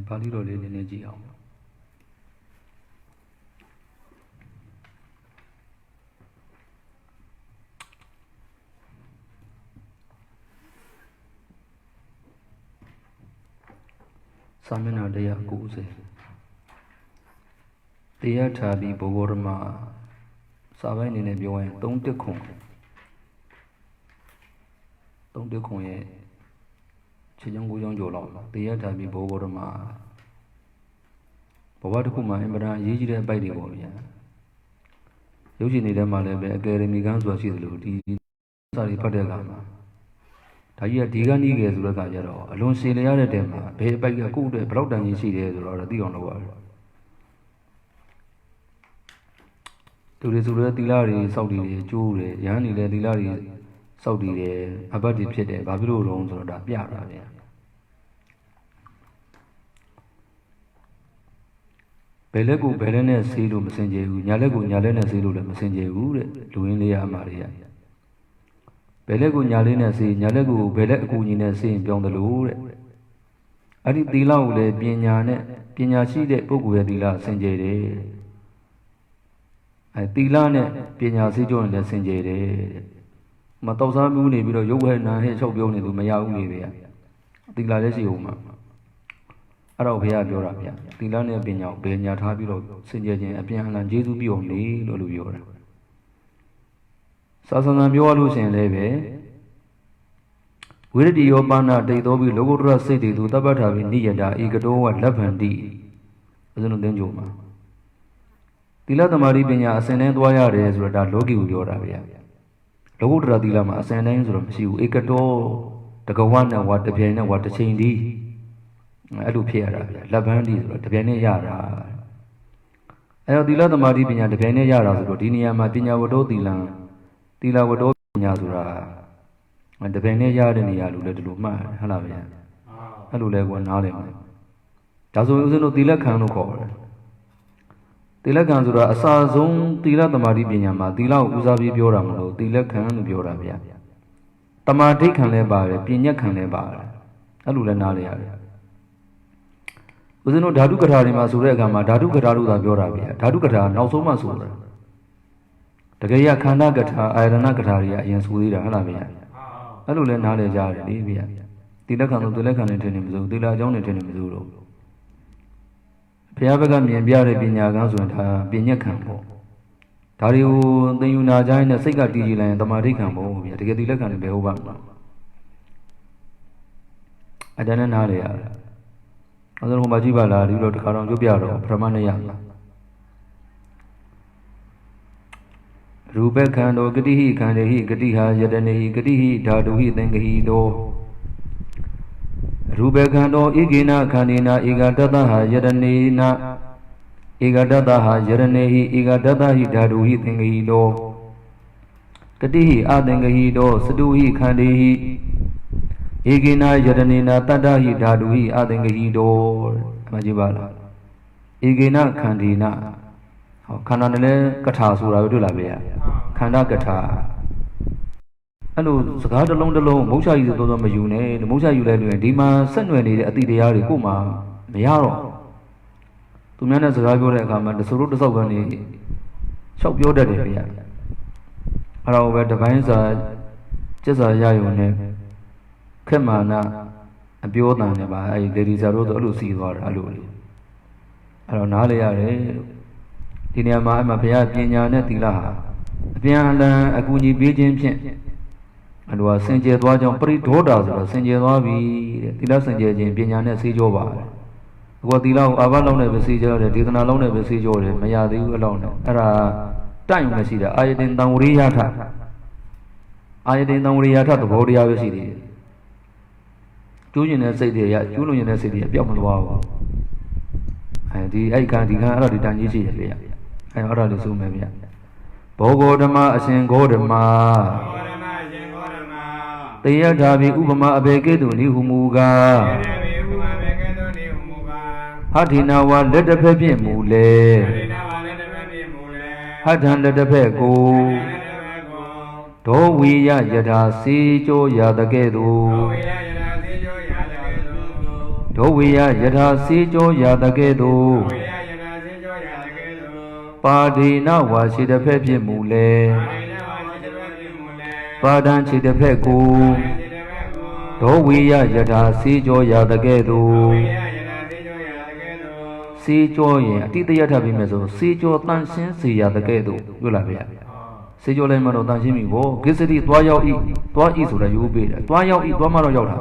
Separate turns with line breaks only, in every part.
ပါဠိတော်လေးနည်းနည်းကြည့်အောင်စာမျက်နှာ190တရားထာပြီးဘဂဝရမစာပိုင်းအနေနဲ့ပြောရင်3တက်ခွန်ရဲ့ခြေချောင်းကိုချောင်းကျော်လောက်တရားထာပြီးဘဂဝရမဘဝတစ်ခုမှာအင်မတန်အရေးကြီးတဲ့အပိုက်တွေပေါ့ဗျာရုပ်ရှင်တွေထဲမှာလည်းပဲအကယ်ဒမီကန်းဆိုတာရှိသလိုဒီစာတွေဖတ်တဲ့အခါမှာဒါကြီးကဒီကနီးငယ်ဆိုတဲ့အခါကျတော့အလွန်ရှည်လျားတဲ့တဲမှာဘယ်အပိုက်ကကိုယ့်အတွက်ဘယ်လောက်တန်ကြီးရှိတယ်ဆိုတော့သိအောင်လုပ်ရတယ်သူတွေဆိုလည်းသီလတွေစောင့်တည်တယ်ကျိုးတယ်ရဟန်းတွေလည်းသီလတွေစောင့်တည်တယ်အဘတ်တွေဖြစ်တယ်ဘာဖြစ်လို့တော့ဆိုတော့ဒါပြတာဗျာဘယ်လက်ကိုဘယ်လက်နဲ့ဆေးလို့မစင်ကြဘူးညာလက်ကိုညာလက်နဲ့ဆေးလို့လည်းမစင်ကြဘူးတဲ့လူရင်းလေးရမှာတွေရဘယ်လက်ကိုညာလေးနဲ့ဆေးညာလက်ကိုဘယ်လက်အကူညီနဲ့ဆေးရင်ပြောင်းတယ်လို့တဲ့အဲ့ဒီသီလကိုလည်းပညာရှိတဲ့ပုဂ္ဂိုလ်ရဲ့သီလစင်ကြယ်တယ်အဲ့သီလနဲ့ပညာရှိကြုံလည်းစင်ကြယ်တယ်မတော်စားမှုနေပြီးတော့ရုပ်ဝဲနာဟဲ့ချုပ်ပြုံးနေသူမရဘူးနေဗျာသီလလည်းရှိအောင်မှာအဲ့တော့ဘုရားပြောတာဗျာသီလနဲ့ပညာကိုဘယ်ညာထားပြီးတော့စင်ကြယ်ခြင်းအပြန်အလှန်ကျေးဇူးပြုအောင်လေလို့ပြောတာစာစံပြောရလို့ရှိရင်လည်းပဲဝိရတိယောပါဏတိတ်တော်ပြီးလောကုတ္တရစိတ်တွေသူတပ္ပထာပြီးနိယတာဧကတောဝလက်ဗန္တိအစလုံးသင်ကြုံမှာသီလသမารိပညာအစဉ်တိုင်းသွားရတယ်ဆိုတော့ဒါလောကီကိုပြောတာဗျာလောကုတ္တရသီလမှာအစဉ်တိုင်းဆိုတော့မရှိဘူးဧကတောတကဝနဲ့ဝါတပြိုင်နဲ့ဝါတစ်ချိန်ဒီအဲ့လိုဖြစ်ရတာဗျာလက်ဗန္တိဆိုတော့တပြိုင်နဲ့ရတာအဲ့တော့သီလသမารိပညာတပြိုင်နဲ့ရတာဆိုတော့ဒီနေရာမှာပညာဝတ္တောသီလဝတ္တောပညာဆိုတာတပင်နဲ့ရတဲ့နေရာလို့လည်းဒီလိုမှတ်ဟုတ်လားဗျာအဲ့လိုလဲကွာနားလည်မှာဒါဆိုရင်ဦးဇင်းတို့သီလခံလို့ခေါ်တယ်သီလခံဆိုတာအစာဆုံးသီလသမာဓိပညာမှာသီလကိုဦးစားပြီးပြောတာမလို့သီလခံလို့ပြောတာဗျာတမာဓိခံလဲပါတယ်ပညာခံလဲပါတယ်အဲ့လိုလဲနားလည်ရတယ်ဦးဇင်းတို့ဓာတုကထာတွေမှာဆိုတဲ့အခါမှာဓာတုကထာလို့သာပြောတာဗျာဓာတုကထာနောက်ဆုံးမှဆိုတာတကယ်ရခန္ဓာကထာအာယတနာကထာတွေကအရင်ဆိုသေးတာဟုတ်လားဗျာအဲ့လိုလဲနားလည်ကြတယ်လေဗျာသီလခံလို့သီလခံနေတယ်မစိုးသီလအကြောင်းနေတယ်မစိုးတော့ဘုရားဘက်ကမြင်ပြတဲ့ပညာကံဆိုရင်ဒါပညာခံပေါ့ဒါတွေကိုသင်ယူနာကြတဲ့စိတ်ကတည်ကြည်လိုက်ရင်တမာတိခံပေါ့ဗျာတကယ်သီလခံနေဘယ်ဟုတ်ပါ့မလားအတန်းနဲ့နားလည်ရတယ်အဲ့ဒါဟိုမှာကြည့်ပါလားဒီလိုတစ်ခါတော့ကြိုးပြတော့ပရမဏယရူပခန္တောဂတိဟိခန္တေဟိဂတိဟာယတနေဟိဂတိဟိဓာတုဟိသင်္ကဟိတောရူပခန္တောဧကေနခန္တေနာဧကတတဟာယတနေနာဧကတတဟာယရနေဟိဧကတတဟိဓာတုဟိသင်္ကဟိတောဂတိဟိအသင်္ကဟိတောစတုဟိခန္တေဟိဧကေနယတနေနာတတ္တဟိဓာတုဟိအသင်္ကဟိတောမှတ်ကြည့်ပါလားဧကေနခန္တေနာခန္ဓာနဲ့လည်းကထာဆိုတာပဲတွေ့လာပဲခန္ဓာကထာအဲ့လိုစကားတစ်လုံးမုတ်ချကြီးဆိုတော့မယူနဲ့မုတ်ချယူလိုက်လို့ဒီမှာဆက်နွယ်နေတဲ့အတိတရားတွေကိုမှမရတော့သူများနဲ့စကားပြောတဲ့အခါမှာတဆူတို့တဆောက်ကနေလျှောက်ပြောတတ်တယ်ဗျာအဲ့တော့ပဲတပိုင်းစာကျက်စာရယုံနဲ့ခက်မာနာအပြောတန်နဲ့ပါအဲ့ဒီဒေဒီစာတို့ဆိုအဲ့လိုစီသွားတာအဲ့လိုလေအဲ့တော့နားလေရတယ်ဒီနေရာမှာအမှဘုရားပညာနဲ့သီလဟာအပြန်အလှန်အကူအညီပေးခြင်းဖြင့် အလိုကစင်ကြယ်သွားကြောင်းပရိဒေါတာဆိုတော့စင်ကြယ်သွားပြီတဲ့သီလစင်ကြယ်ခြင်းပညာနဲ့ဆေးကြောပါတယ်အခုသီလကိုအာဘလုံးနဲ့ပဲဆေးကြောတယ်ဒေသနာလုံးနဲ့ပဲဆေးကြောတယ်မရသေးဘူးအလောက်နဲ့အဲ့ဒါတိုက်ုံမရှိတာအာယတင်တံဝရိယထအာယတင်တံဝရိယထသဘောတရားပဲရှိသေးတယ်ကျိုးကျင်တဲ့စိတ်တွေရကျိုးလွန်ကျင်တဲ့စိတ်တွေပျောက်မသွားဘူးအဲဒီအဲ့ခံဒီခံအဲ့တော့ဒီတန်ကြီးရှိတယ်ဗျအဲ့တော့လေးစုမယ်ဗျဘောဂောဓမ္မအရှင်ဂောဓမ္မတေယထာဘိဥပမာအဘေကေတုနိဟုမူကားဟဋ္ဌိနာဝလက်တစ်ဖက်ဖြင့်မူလေဟဋ္ဌံလက်တစ်ဖက်ကိုဒောဝိယယထာစေကြောရတကဲ့သို့ဒောဝိယယထာစေကြောရတကဲ့သို့ပါဒိနဝါရှိတစ်ဖက်ဖြင့်မူလေပါဒံခြေတစ်ဖက်ကိုဒောဝိယယထာစေကြောရတကဲ့သို့စေကြောရင်အတိတယထပြီးမယ်ဆိုစေကြောတန်ရှင်းစေရတကဲ့သို့ပြောလာဗျာစေကြောလည်းမတော့တန်ရှင်းပြီဘောကိစ္စတိသွားရောက်ဤသွားဤဆိုတဲ့ရိုးပေးတယ်သွားရောက်ဤသွားမှတော့ရောက်တာ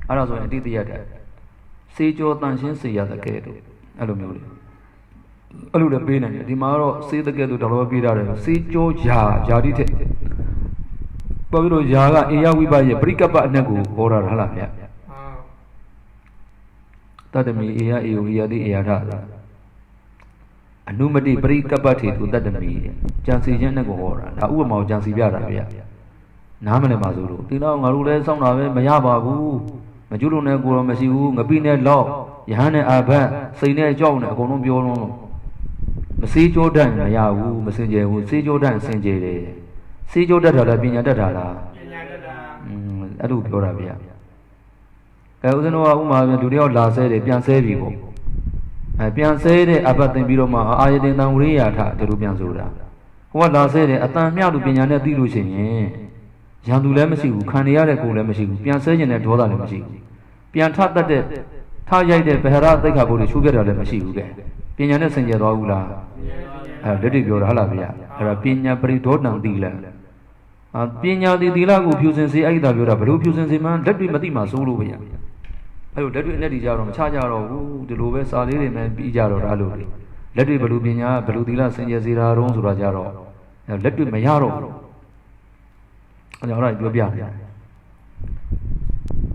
အဲ့ဒါဆိုရင်အတိတယထစေကြောတန်ရှင်းစေရတကဲ့သို့အဲ့လိုမျိုးလေအဲ့လိုလည်းပေးနိုင်တယ်ဒီမှာတော့စေတကဲ့သို့တော်တော်ပေးထားတယ်စေကြောယာတိထက်ဘာဖြစ်လို့ယာကအေယဝိပရဲ့ပရိကပ္ပအနက်ကိုဟောတာဟုတ်လားဗျာတတ္တမီအေယအေယဝိယတိအေယထအနုမတိပရိကပ္ပထေသူတတ္တမီကြံစီခြင်းနဲ့ကိုဟောတာဒါဥပမာကိုကြံစီပြတာဗျာနားမလည်ပါဘူးလို့ဒီတော့ငါတို့လည်းစောင့်တာပဲမရပါဘူးမကျွလို့နဲ့ကိုတော့မရှိဘူးငပိနဲ့လောက်ယဟန်နဲ့အာဘတ်စိန်နဲ့ကြောက်နဲ့အကုန်လုံးပြောလုံးမစေးကြိုးတတ်မရဘူးမစင်ကြယ်ဘူးစေးကြိုးတတ်စင်ကြယ်တယ်စေးကြိုးတတ်တာလားပညာတတ်တာလားပညာတတ်တာအဲ့လိုပြောတာဗျာကဲဦးဇင်းတို့ကဥမာပြန်လူတယောက်လာဆဲတယ်ပြန်ဆဲပြီပေါ့ပြန်ဆဲတဲ့အဘတ်သင်ပြီးတော့မှအာယတင်တံဝရိယထဒီလိုပြန်ဆိုတာဟိုကလာဆဲတယ်အတန်မြောက်လူပညာနဲ့သိလို့ရှိရင်ရန်သူလည်းမရှိဘူးခံရတဲ့ကိုယ်လည်းမရှိဘူးပြန်ဆဲခြင်းနဲ့ဒေါသလည်းမရှိဘူးပြန်ထတတ်တဲ့ထားရိုက်တဲ့ဗဟရသိက္ခာပုဒ်တွေချိုးပြတာလည်းမရှိဘူးကဲပညာနဲ့စင်ကြယ်သွားဘူးလားလက်တွေ့ပြောတာဟုတ်လားဗျာအဲ့ဒါပညာပရိဒေါတံတိလပညာတိသီလကိုဖြူစင်စေအဲ့ဒါပြောတာဘယ်လိုဖြူစင်စေမှလက်တွေ့မသိမှစိုးလို့ဗျာအဲ့လိုလက်တွေ့နဲ့ဒီကြတော့မချကြတော့ဘူးဒီလိုပဲစာလေးတွေနဲ့ပြီးကြတော့ဒါလို့လက်တွေ့ဘယ်လိုပညာဘယ်လိုသီလစင်ကြယ်စေတာတုံးဆိုတာကြတော့လက်တွေ့မရတော့ဘူးအဲ့ဒါတော့ပြောပြတယ်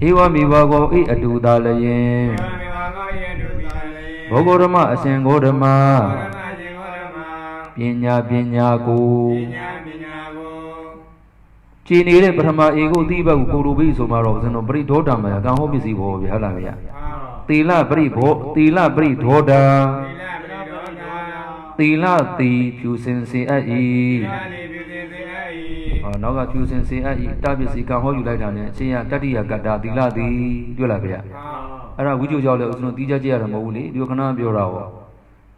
ဧဝမိဘကောဣအတူတာလယင်ဘောဂောဓမ္မအရှင်ဂောဓမ္မပညာကိုကြည်နေတဲ့ပထမဧကိုတိဘတ်ကိုကိုလိုပြီးဆိုမှတော့ဦးဇင်းတို့ပရိဒေါတမယကံဟောပစ္စည်းဘောဗျာဟုတ်လားဗျာသီလပရိဒေါတသီလတိဖြူစင်စေအပ်၏နောက်ကဖြူစင်စေအပ်၏တပစ္စည်းကံဟောယူလိုက်တာနဲ့အချင်းရတတ္တိယကတ္တာသီလတိတွေ့လားဗျာအဲ့ဒါဝိကျုကြောင့်လည်းဦးဇင်းတို့တီးကြကြရတာမဟုတ်ဘူးလေဒီခဏပြောတာဟော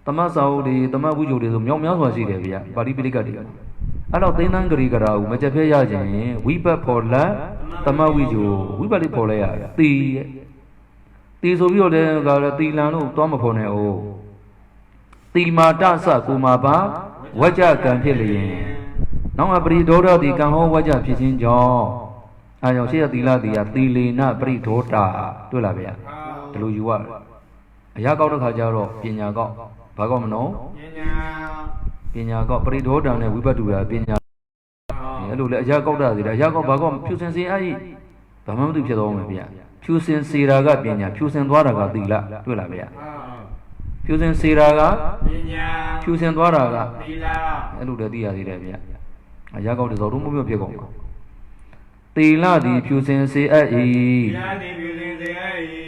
သမစာဟုတ်တွေသမဝိကျုတွေဆိုမြောက်များစွာရှိတယ်ဗျာပါဠိပိဋကတ်တွေအဲ့တော့သိန်းသန်းဂရိကရာကိုမကြက်ဖဲရခြင်းဝိပတ်ဖော်လက်သမဝိကျုဝိပတ်လေးဖော်လိုက်ရတယ်တီရဲ့တီဆိုပြီးတော့လည်းကလည်းတီလန်လို့သွားမဖော်နဲ့အိုးတီမာတဆကူမာပါဝကြကံဖြစ်လျင်နောက်အပရိဒေါဒတိကံဟောဝကြဖြစ်ခြင်းကြောင့်အဲကြောင့်ရှိရသီလတိယသီလေနပရိဒေါတာတွေ့လားဗျာဒီလိုယူရတယ်အရာကောက်တဲ့ခါကျတော့ပညာကောက်ဘာကောက်မနော်ပညာကောက်ပရိဒေါတာနဲ့ဝိပတ္တုရာပညာအဲ့လိုလေအရာကောက်တာစီတာအရာကောက်ဘာကောက်ဖြူစင်စေအဲ့ဘာမှမသိဖြစ်သွားမှာဗျာဖြူစင်စေတာကပညာဖြူစင်သွားတာကသီလတွေ့လားဗျာဖြူစင်စေတာကပညာဖြူစင်သွားတာကသီလအဲ့လိုတည်းသိရသေးတယ်ဗျာအရာကောက်တဲ့ဇော်တို့မပြောဖြစ်ကုန်ပါသီလသည်ဖြူစင်စေအပ်၏သီလသည်ဖြူစင်စေအပ်၏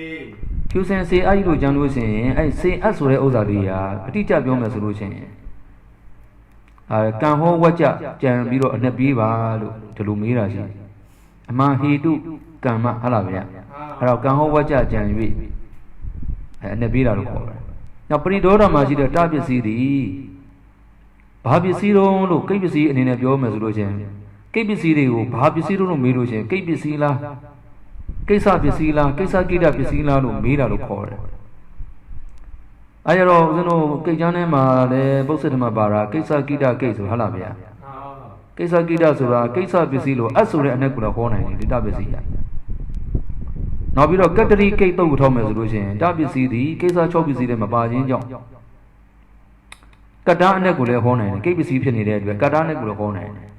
ဖြူစင်စေအပ်လို့ကြံလို့ရှိရင်အဲ့စေအပ်ဆိုတဲ့ဥစ္စာလေးဟာအတိအကျပြောမယ်ဆိုလို့ရှိရင်ကံဟောဝကြကြံပြီးတော့အနှစ်ပြေးပါလို့ဒီလိုမေးတာရှိအမှန်ဟေတုကမ္မဟုတ်လားဗျာအဲ့တော့ကံဟောဝကြကြံ၍အနှစ်ပြေးတာလို့ခေါ်တယ်နောက်ပရိဒေါဓမှာရှိတဲ့တပစ္စည်းသည်ဘာပစ္စည်းတုံးလို့ကိပစ္စည်းအနေနဲ့ပြောမယ်ဆိုလို့ချင်းကိပစ္စည်းတွေကိုဘာပစ္စည်းတုံးလို့မေးလို့ချင်းကိပစ္စည်းလားကိစ္စပစ္စည်းလားကိစ္စကိတပစ္စည်းလားလို့မေးတာလို့ခေါ်တယ်အဲကြတော့ဦးဇင်းတို့ကိတ်ချမ်းထဲမှာလည်းပု္ပ္ပစစ်ဓမ္မပါတာကိစ္စကိတကိတ်ဆိုဟုတ်လားဗျာ ကိစ္စကိတဆိုတာကိစ္စပစ္စည်းလို့အဆိုတဲ့အနက်ကလည်းဟောနိုင်တယ်ဒီတပစ္စည်းရနောက်ပြီးတော့ကတ္တရိကိတ်တုတ်ကိုထောက်မယ်ဆိုလို့ရှိရင်တပစ္စည်းဒီကိစ္စ6ပစ္စည်းတွေမပါခြင်းကြောင့်ကတ္တအနက်ကိုလည်းဟောနိုင်တယ်ကိတ်ပစ္စည်းဖြစ်နေတဲ့အတွက်ကတ္တအနက်ကိုလည်းဟောနိုင်တယ်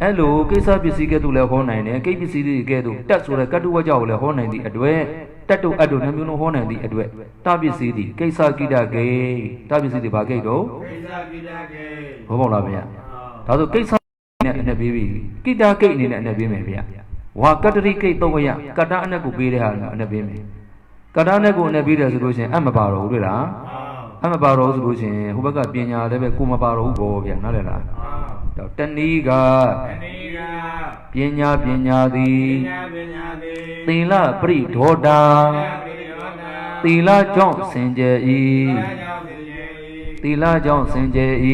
အဲ့လိုကိစ္စပစ္စည်းကဲ့သို့လည်းဟောနိုင်တယ်ကိတ်ပစ္စည်းတွေကဲ့သို့တက်ဆိုတဲ့ကတ္တုဝကြကိုလည်းဟောနိုင်သည့်အတွက်တက်တုအတ်တို့နှမျိုးလုံးဟောနိုင်သည့်အတွက်တပစ္စည်းဒီကိစ္စကိတကေတပစ္စည်းဒီဘာကိတ်တော့ကိစ္စကိတကေဘောပေါက်လားဗျာဒါဆိုကိစ္စနဲ့အနက်ပေးပြီကိတကိတ်အနေနဲ့အနက်ပေးမယ်ဗျာဝါကတ္တရိကိတ်တော့ရကတ္တအနက်ကိုပေးတဲ့ဟာအနက်ပေးမယ်ကတ္တအနက်ကိုအနက်ပေးတယ်ဆိုလို့ရှိရင်အမပါတော့ဘူးတွေ့လားအမပါတော့ဆိုလို့ရှိရင်ဟိုဘက်ကပညာလည်းပဲကိုမပါတော့ဘူးဘောဗျာနားလည်လားတော့တဏီကပညာသည်သီလပရိဒေါတာသီလကြောင့်စင်ကြယ်၏သီလကြောင့်စင်ကြယ်၏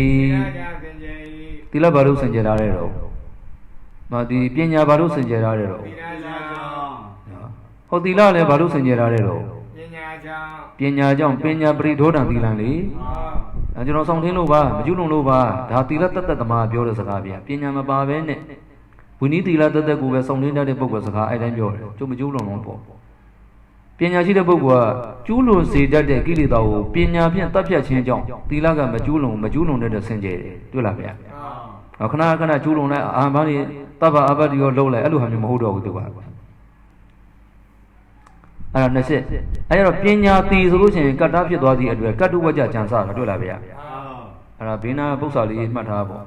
သီလဘာလို့စင်ကြယ်လာတဲ့တော့မဒီပညာဘာလို့စင်ကြယ်လာတဲ့တော့ဟောသီလလည်းဘာလို့စင်ကြယ်လာတဲ့တော့ပညာကြောင့်ပညာပရိဒေါတံသီလံလေကျွန်တော်ဆောင်ထင်းလို့ပါမကျူးလွန်လို့ပါဒါသီလတတ်သမားပြောတဲ့စကားဗျာပညာမပါဘဲနဲ့ဝိနည်းသီလတတ်ကိုပဲဆောင်ထင်းတတ်တဲ့ပုဂ္ဂိုလ်စကားအဲ့တိုင်းပြောတယ်ကျုပ်မကျူးလွန်လို့ပေါ့ပညာရှိတဲ့ပုဂ္ဂိုလ်ကကျူးလွန်စေတတ်တဲ့ကိလေသာကိုပညာဖြင့်တတ်ဖြတ်ခြင်းကြောင့်သီလကမကျူးလွန်တဲ့ဆင်ကြယ်တယ်တွေ့လားဗျာခဏခဏကျူးလွန်လိုက်အာဘာနေတပ္ပအပတ္တိရောလုံးလိုက်အဲ့လိုဟာမျိုးမဟုတ်တော့ဘူးသူကအဲ့တော့20အဲ့တော့ပညာတည်ဆိုလို့ရှိရင်ကတ္တဖြစ်သွားသည့်အတွက်ကတ္တုဝကြကြံစတာတွေ့လားဗျာအဲ့ဒါဘေးနာပု္ပ္ပာလေးမှတ်ထားပေါ့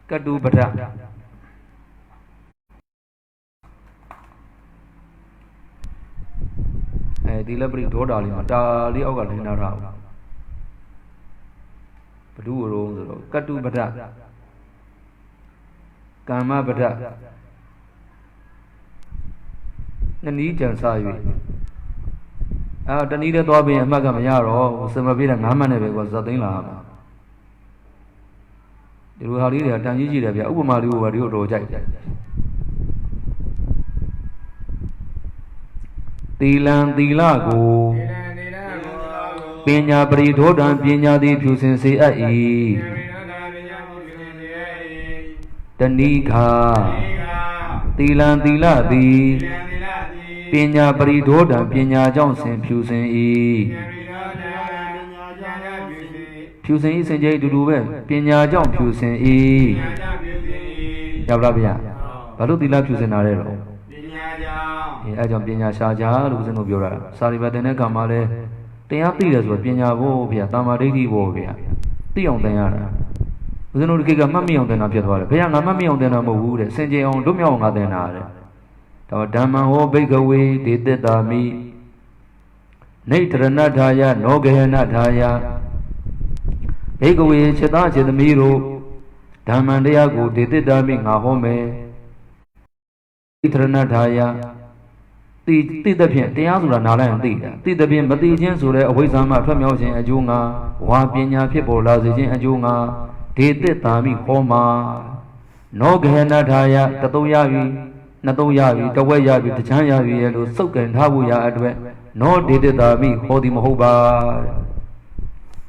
ကတ္တုပဒဒီလပရိဒေါတာလေးမှာတာလေးအောက်ကလင်းထားတာဘဒုဝရုံဆိုတော့ကတ္တုပဒကမ္မပဒနနီးကြံစား၍တနည်းနဲ့သွားပြီးအမှတ်ကမရတော့စမပြေးတဲ့9မှတ်နဲ့ပဲကွာဇတ်သိန်းလာမှာဒီလိုဟာလေးတွေကတန်ကြီးကြီးတယ်ဗျဥပမာလေးကိုပါဒီလိုတော်ကြိုက်တယ်သီလံသီလကိုပညာပရိဒေါတံပညာသည်ဖြူစင်စေအပ်၏တဏိခာသီလံသီလသည်ပညာပရိဒေါတံပညာကြောင့်ဖြူစင်၏ဖြူစင်၏စင်ကြယ်တူတူပဲပညာကြောင့်ဖြူစင်၏ရောက်လားဗျာဘာလို့သီလဖြူစင်တာလဲတော့အဲကြောင့်ပညာရှားကြလို့ဦးဇင်းတို့ပြောတာစာရိပတ်တင်တဲ့ကံမှာလဲတရားသိတယ်ဆိုတော့ပညာဖို့ဗျာတမ္မာဒိဋ္ဌိဖို့ဗျာသိအောင်သင်ရတာဦးဇင်းတို့ဒီကိကမှတ်မိအောင်သင်တာဖြစ်သွားတယ်ဘုရားငါမှတ်မိအောင်သင်တာမဟုတ်ဘူးတဲ့စင်ကြယ်အောင်လွတ်မြောက်အောင်ငါသင်တာတဲ့ဒါဓမ္မံဟောဘိကဝေဒေတ္တာမိနေတရဏထာယနောဂဟနထာယဘိကဝေခြေသားခြေသမီးတို့ဓမ္မံတရားကိုဒေတ္တာမိငါဟောမယ်ဣတရဏထာယသိတဲ့ဖြင့်တရားဆိုတာနားလိုက်အောင်သိတာသိတဲ့ဖြင့်မသိခြင်းဆိုတဲ့အဝိဇ္ဇာမှထွက်မြောက်ခြင်းအကျိုးငါဝါပညာဖြစ်ပေါ်လာစေခြင်းအကျိုးငါဒေတ္တာမိဟောမှာနောဂဟနထာယတသုံးရပြီနှစ်သုံးရပြီတဝက်ရပြီတချမ်းရပြီရဲ့လို့စုပ်ကန်ထားဖို့ရအတွက်နောဒေတ္တာမိဟောသည်မဟုတ်ပါ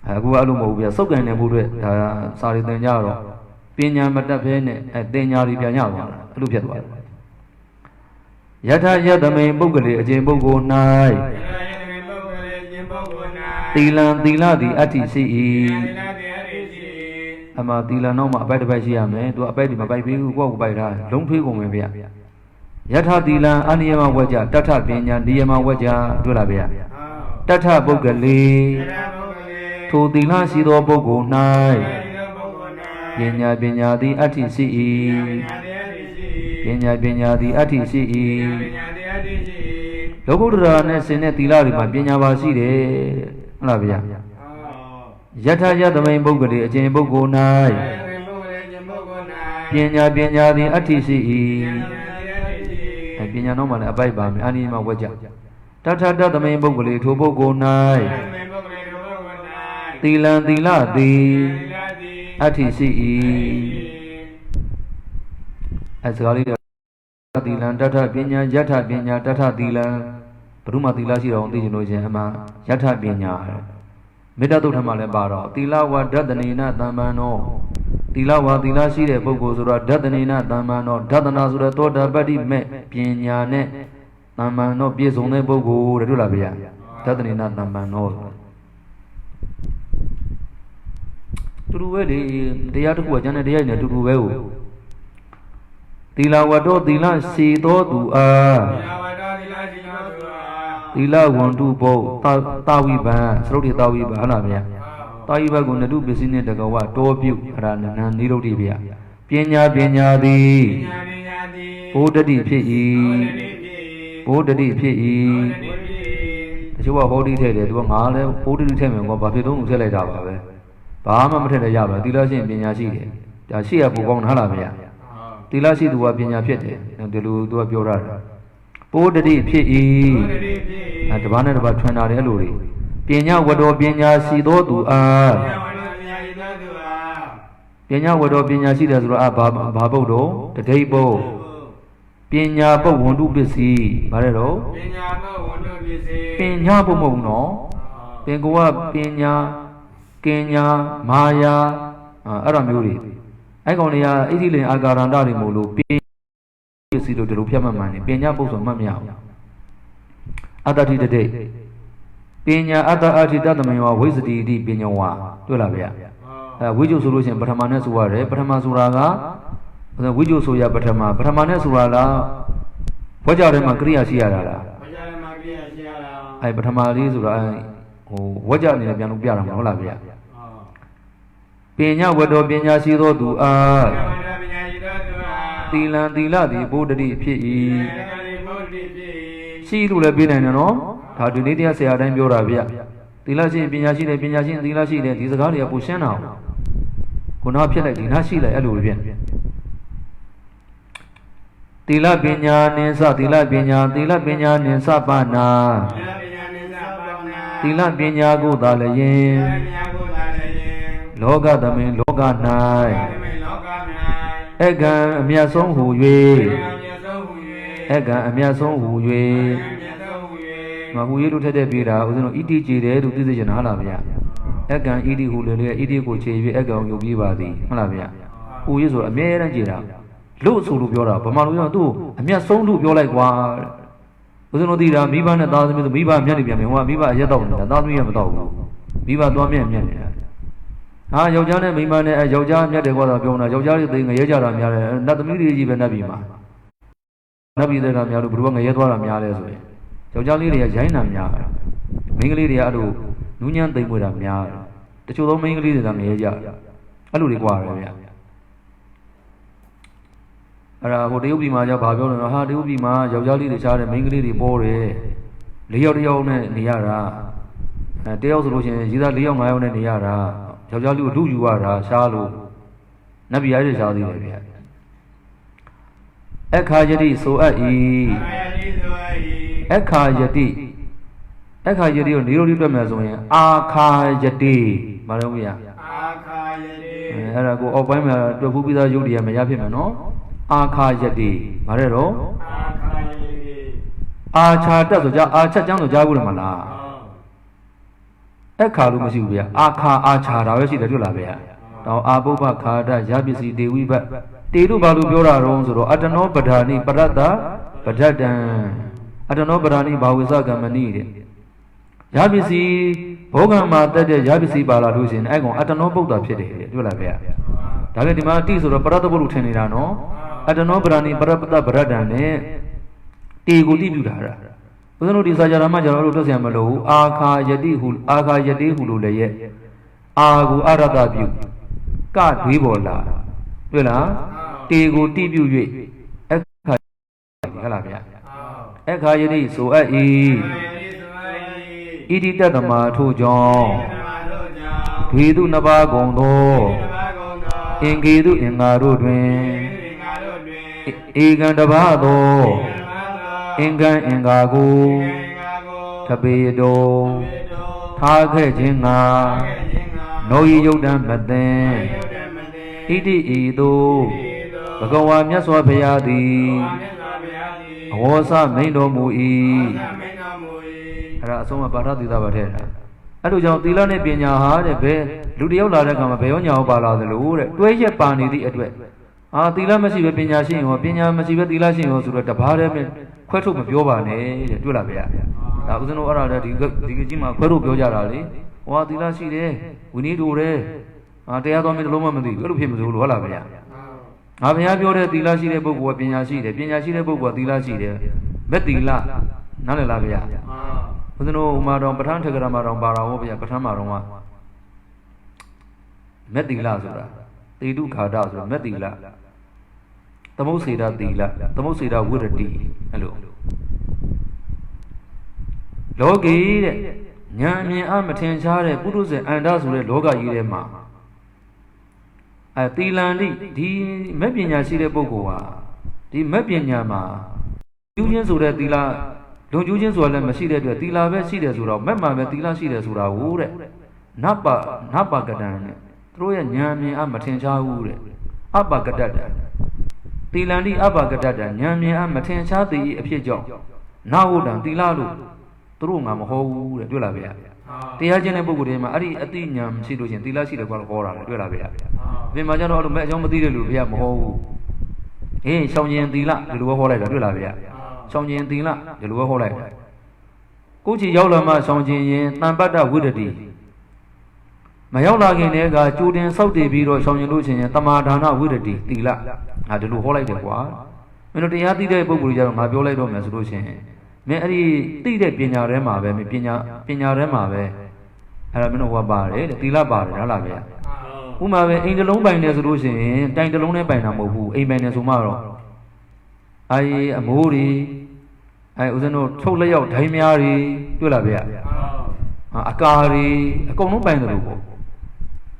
အခုအဲ့လိုမဟုတ်ဘူးဗျစုပ်ကန်နေဖို့အတွက်ဒါစာရီသင်ကြတော့ပညာမတတ်ဘဲနဲ့တင်ညာတွေပြန်ရသွားတာအဲ့လိုဖြစ်သွားတယ်ယထာယသမိန်ပုဂ္ဂလေအကျင့်ပုဂ္ဂိုလ်၌သီလံသီလသည်အတ္တိရှိ၏အမှသီလနောက်မှာအပိုက်တစ်ပိုက်ရှိရမယ်သူအပိုက်ဒီမပိုက်ပြီးဘူးကိုယ့်ကိုပိုက်ထားလုံးထွေးကုန်မယ်ဗျယထာသီလံအနိယမဝကြတထပညာနိယမဝကြတွေ့လားဗျတထပုဂ္ဂလေထိုသီလရှိသောပုဂ္ဂိုလ်၌ပညာသည်အတ္တိရှိ၏ပညာသည်အတ္တိရှိ၏လောကုတ္တရာနဲ့ဆင်တဲ့သီလတွေမှာပညာပါရှိတယ်ဟုတ်လားဗျာယထာယသမိန်ပုဂ္ဂလေအကျင့်ပုဂ္ဂိုလ်၌ပညာသည်အတ္တိရှိ၏ပညာတော့မှလည်းအပိုက်ပါမယ်အာနိမဝကြတထတသမိန်ပုဂ္ဂလေထိုပုဂ္ဂိုလ်၌သီလံသီလသည်အတ္တိရှိ၏အဲစကားလေး တိလံတထပညာယထပညာတထတိလံဘုရုမသီလရှိတော်သိကျင်လို့ခြင်းအမှယထပညာမေတ္တာတုထမှာလည်းပါတော့သီလဝါဒတနေနတမ္ပန္နောသီလဝါသီလရှိတဲ့ပုဂ္ဂိုလ်ဆိုတော့ဒတနေနတမ္ပန္နောဒတနာဆိုတဲ့သောတာပတ္တိမဲ့ပညာနဲ့တမ္ပန္နောပြည့်စုံတဲ့ပုဂ္ဂိုလ်တဲ့တို့လားဗျာဒတနေနတမ္ပန္နောတူတူပဲလေတရားတစ်ခုကကျန်တဲ့တရားနဲ့တူတူပဲကိုသီလဝတ္တောသီလစီသောသူအားသီလဝန္တုပုတာဝိပံသရုပ်တိတာဝိပံဟုတ်လားဗျာတာဝိပံကိုနတုပစ္စည်းနဲ့တကဝတောပြုအရဏံနိရုဒ္ဓိဗျာပညာသည်ဘုဒ္ဓတိဖြစ်၏ဘုဒ္ဓတိဖြစ်၏တချို့ကဟောတိထည့်တယ်သူကငါလည်းဘုဒ္ဓတိထည့်မယ်ကောဘာဖြစ်တော့ထည့်လိုက်တာပါပဲဘာမှမထည့်လည်းရပါသီလရှိရင်ပညာရှိတယ်ဒါရှိရပူကောင်းတာဟုတ်လားဗျာသီလရှိသူကပညာဖြစ်တယ်ဒီလိုသူကပြောတာဘုဒ္ဓတိဖြစ်၏တပားနဲ့တပားထွင်တာတယ်အဲ့လိုတွေပညာဝတ္တောပညာရှိသောသူအားပညာဝတ္တောပညာရှိတယ်ဆိုတော့ဘာပုတ်တော့တတိပုတ်ပညာပုတ်ဝန္တုပစ္စည်းဗါတဲ့တော့ပညာပုတ်ဝန္တုပစ္စည်းပညာပုတ်မဟုတ်နော်ပင်ကောကပညာကင်ညာမာယာအဲ့လိုမျိုးတွေအဲ့ကောင်တွေကဣတိလင်အာကာရန္တတွေမို့လို့ပစ္စည်းတို့ဒီလိုဖြတ်မှတ်မှန်နေပညာပုတ်ဆိုမှတ်မရဘူးအတ္တတိတတိပညာအတ္တအထိတသမယောဝိသတိတိပညာဝါတွေ့လားဗျာဝိကျုဆိုလို့ရှိရင်ပထမနဲ့ဆိုရတယ်ပထမဆိုတာကဝိကျုဆိုရပထမနဲ့ဆိုတာလားဝကြထဲမှာကရိယာရှိရတာလားဝကြထဲမှာကရိယာရှိရတာအဲ့ပထမလေးဆိုတာဟိုဝကြအနေနဲ့ပြန်လို့ပြတာမဟုတ်လားဗျာပညာဝတ္တောပညာရှိသောသူအားသီလံသီလသည်ဘုဒ္ဓတိဖြစ်၏ရှိလို့လည်းပြနိုင်တယ်နော်ဒါဒီနေ့တရားဆရာတိုင်းပြောတာဗျသီလရှိရင်ပညာရှိတယ်ပညာရှိရင်သီလရှိတယ်ဒီစကားတွေကပိုရှင်းတာခုနဖြစ်လိုက်ဒီနာရှိလိုက်အဲ့လိုဖြစ်သီလပညာနိသသီလပညာနိသပါဏာသီလပညာကိုသာလည်းယင်လောကသမိန်လောက၌အကံအမြတ်ဆုံးဟူ၍အကံအမြတ်ဆုံးဟူ၍မဟူ၍တို့ထက်တဲ့ပြေးတာဦးဇင်းတို့ဣတိကြည်တယ်လို့သိသိချင်တာဟုတ်လားဗျာအကံဣတိဟူလေလေဣတိကိုခြေ၍အကံကိုယုတ်ပြေးပါသည်ဟုတ်လားဗျာဟူ၍ဆိုတော့အမြဲတမ်းကြည်တာလို့ဆိုလို့ပြောတာဗမာလူကသူ့အမြတ်ဆုံးလို့ပြောလိုက်ကွာဦးဇင်းတို့သိတာမိဘနဲ့သားသမီးဆိုမိဘမျက်နေပြန်ပြီဟိုကမိဘအရက်တော့နေတာသားသမီးကမတော့ဘူးမိဘသွားမျက်နေတာဟာယောက်ျားနဲ့မိန်းမနဲ့ယောက်ျားမြတ်တယ်ကွာတော့ပြောတာယောက်ျားတွေသိငရဲကြတာများတယ်နတ်သမီးတွေကြီးပဲနတ်ပြည်မှာနတ်ပြည်တဲ့ကများလို့ဘယ်လိုငရဲသွားတာများလဲဆိုရင်ယောက်ျားလေးတွေကရိုင်းတာများတယ်မိန်းကလေးတွေကအဲ့လိုနူးညံ့သိမ့်ပွေတာများတယ်တချို့သောမိန်းကလေးတွေကငရဲကြအဲ့လိုတွေကွာတယ်ဗျအဲ့ဒါဟိုတရုတ်ပြည်မှာကြောက်ဘာပြောလဲဟာတရုတ်ပြည်မှာယောက်ျားလေးတွေရှားတယ်မိန်းကလေးတွေပေါ်တယ်၄ယောက်တစ်ယောက်နဲ့နေရတာတယောက်ဆိုလို့ရှိရင်ရေးသား၄ယောက်၅ယောက်နဲ့နေရတာယောက်ျားလေးကိုဒုယူရတာရှားလို့နတ်ပြည်ရဲ့ရှားသေးတယ်ဗျအခါယတိဆိုအပ်၏အခါယတိကိုနေရိုးလေးတွက်မယ်ဆိုရင်အာခာယတိမလို့ဗျာအာခာယတိအဲ့ဒါကိုအောက်ပိုင်းမှာတွက်ဖူးပြီးသားရုပ်တွေကမရဖြစ်မှာနော်အာခာယတိမရဲတော့အာခာယတိအာချာတက်ဆိုကြအာချက်ကျမ်းဆိုကြားဘူးလားမလားအခါလို့မရှိဘူးဗျာအာခာအာချာဒါပဲရှိတယ်တွေ့လားဗျာတော့အာပုပ္ပခါဒရပစ္စည်းတေဝိဘတ်တေလို့ဘာလို့ပြောတာတော့ဆိုတော့အတနောပဓာနိပရတ္တပဒတံအတနောပဓာနိဘာဝိသကမဏိတဲ့ရပစ္စည်းဘောဂံမှာတက်တဲ့ရပစ္စည်းပါလာလို့ရှိရင်အဲ့ကောင်အတနောပုဒ္ဒါဖြစ်တယ်တွေ့လားဗျာဒါလည်းဒီမှာတိဆိုတော့ပရတ္တပုလို့ထင်နေတာနော်အတနောပဓာနိပရပတ္တပရတ္တံနဲ့တေကိုတိပြုတာဘုရားတို့ဒီစာကြရမှာကျွန်တော်တို့တွေ့ဆရာမလို့အာခာယတိဟုလို့လည်းရဲ့အာကိုအရတပြုကတွေးပေါ်လာတွေ့လားတေကိုတိပြု၍အခါဟုတ်လားဗျာအခါယတိဆိုအပ်၏ဣတိတတမထို့ကြောင့်ဒွေသူနှစ်ပါးကုန်သောအင်္ဂေသူအင်္ဂါတို့တွင်ဧကံတပါးသောအင်္ဂံအင်္ဂါကိုထပေတော်ထားခဲ့ခြင်းငါနောဤယုတ်တံမသိဣတိဤသို့ဘဂဝါမြတ်စွာဘုရားသည် Hosa Mindo Mui Rasoma Paratida Batera. I do John Tilane Pina, the Bay, Ludio Ladakama, Beonia Bala, the Lure, Tway Pani the Edway. Ah, Tila Massive Pinashi or Pina Massive Tilashi was to the Parliament, Quato Piovane, the Tulabia. That was no other Digima, Quato Piojari. What Tilashi, we need to re. They are on the Lomamadi, go to him to Walavia. I have your Tilashi book, what Pinashi book, what Tilashi, Betila, Nanalavia. No Madame Patantagamaram Baravia Patamaronga Medila, they do Cardas, Medila. The most Sida Dila, the most Sida would a D. Hello. Logi Yami Amatenshare, Pudus and us with Loga Irema. At Tilandi, the Mepina Sida Bogoa, the Mepinyama, Unions of the Dila. Don't you just want to see that Tila Vesidas or Mamma Tila Sidas or Ure Napa Gatan, throw a Yami Amatencha Ure, Abagadada Tilandi Abagadada, Yami Amatencha the Epijo. Now than Tilalu, through Mamho, Dulavia. The agent of Bugudema, Ari Atinium, Sidus and Tila Sida Gora, Dulavia. Vimajano to Major Material, we have Mo. Eh, Sonyan Tila, the Luhola, Dulavia. Sonjan Tila, the Luhola. Kuchi Yolama, Sonjan, Nambata Woodedy. Mayola Ega, Julian Saudi Biro, Sonjan Lucian, Tamadana Woodedy, Tila, at the Luhola de Qua. When the Yati de Buguja, Mabiola Domas Lucian. Mary Tide Pina Rema, Pina Rema, Aramino Bare, the Tila Bar, Alavia. Umave in the Lomba Lucian, Tank the Lone Banamo, Amen as tomorrow. I am Moody. I was no totally out, Taimiari, Tulavia. Akari, a cono by the Lugo.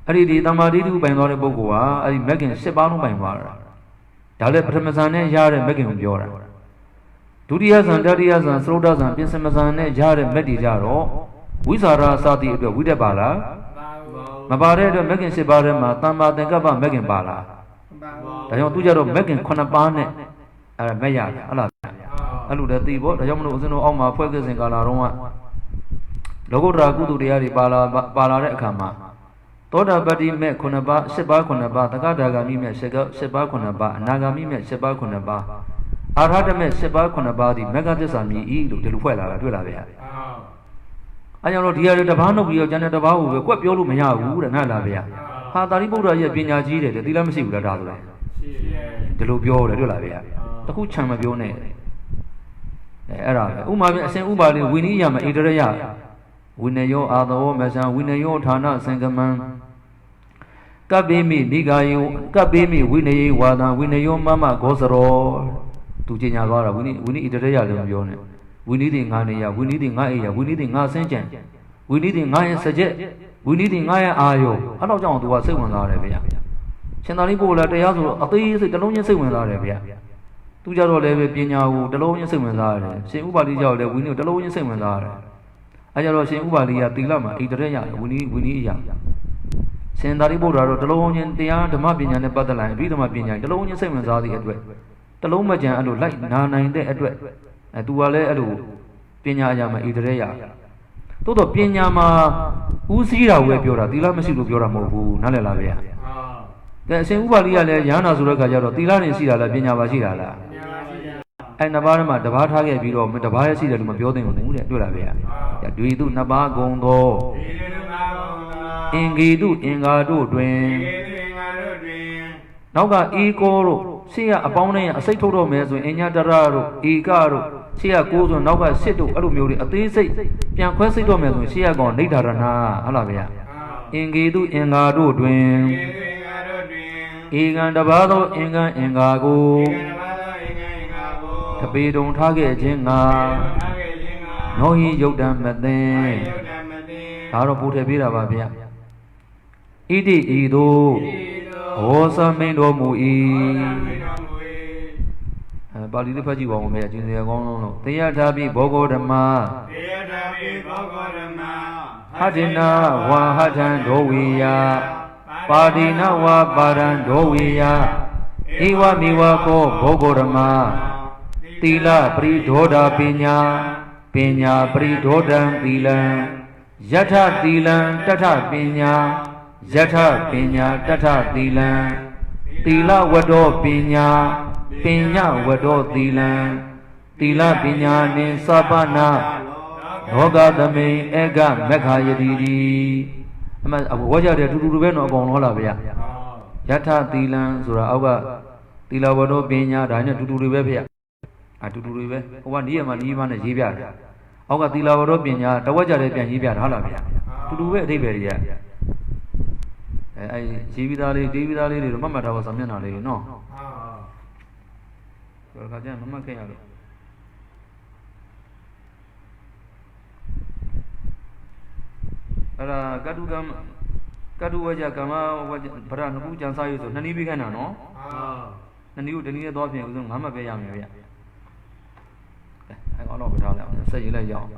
I did Amadidu by Nora Bogoa, I Megan Sebano by Mara. Dale Premazane, Jar and Megan Jora. 2 years and 30 years and Sodas and Pinsamazane, Jar and Medijaro. Wizara Sati with a bala. Mabare, Megan Sebarema, Tamba, the Gaba, Megan Bala. I don't do your Megan Conabane. Maya, Allah. Alu the Tibo, the young was no Oma Fergus in Galaroma. Logo Ragu to the Ari Bala Kama. Toda Badi met Konaba, Seba Konaba, the Gadagami met Seba Konaba, Nagami met Seba Konaba. Arada met Seba Konaba, the Megadesami, E. to Luella, Dulavia. I know here the Bano, your Janet Abau, what Yolu Maya, and Alavia. Hadaribuda Yapinaji, the Dilamsi, the Dadla. The Lubio, the Dulavia. The Hucham of your name. Era Uma Saint Ubali, Winniam, Idrea. Winnayo are the Omas and Winnayo Tana, Sangaman. Kabimi, Bigayo, Kabimi, Winnie, Wada, Winnayo Mama, Gosaro. To Jinavara, Winnie Idrea, the we need in Ania, we need in Aya, we need in Asenjan. We need in Aya Sajet, we need in Aya Ayo. I don't know to what 7 Arabia. Chanalibo, the Yazo, at least the Lonian 7 Arabia. Tujaro leve Pina, the Lonian 7 Arabia. Say Ubali, we knew the Lonian 7 Arabia. Ayaro say Ubali at Tilama, Idrea, we need Yam. Sendaribo, the Lonian, the Ant, the Mapina, and the Badalan, Vita Mapina, the Lonian 7 are the Edward. The Lomajan, and like Nana in the Edward. Duale Adu, Pinyama Idrea. Todo Pinyama, Usira Webura, Tilamasi Lubura Mobu, Nalavia. The same Ubalia, Yana Zuragajaro, Tilan Sira, Pinyava Sirala. And Navarama, the Batage Biro, Metabaya Sira, building Dulavia. Duidu Naba Gondo Ingidu Ingadu Dwayne Naga Ecoro, see a Pony, a Saito Meso, Enyadaro, Igaro. She goes on now, sit to Alumuri, at least say, Pianquesito Meso, she are gone later, Alavia. Ingidu Ingadu Dwayne Egan Dabado, Inga Ingago Capido Target Jinga No, he Yodan Madan Haro put a bit of Avia Idi Ido Osa Mendo Mui Bali the Paji won't imagine they are going. They are Tabi Bogodama Hadina wa Hatan Dowia Padina wa Baran Dowia Iwa Miwako Bogodama Tila Pridhoda Pinya Pridhodam Tilan Yatha Tilan Tata Pinya Tata Tilan Tila Wado Pinya Wado Tilan Tila Pinya Ni Sabana Hogadame Ega Mekhayadidi Waja de Tudubeno Gonhola Via Yatha Tilan Sura Auga Tila Wado Pinya Dana Tudubia Atudurive, one year man even a Jibia. Auga Tila Wado Pinya, the Waja de Pianjibia Halavia. To do it, Riberia. I David Ali, remember I was a man, no. Kadu Waja Kama, Paran, Jansa, Nani began, no? And you didn't get off him, Mama Bayam. I got over town, say you lay young.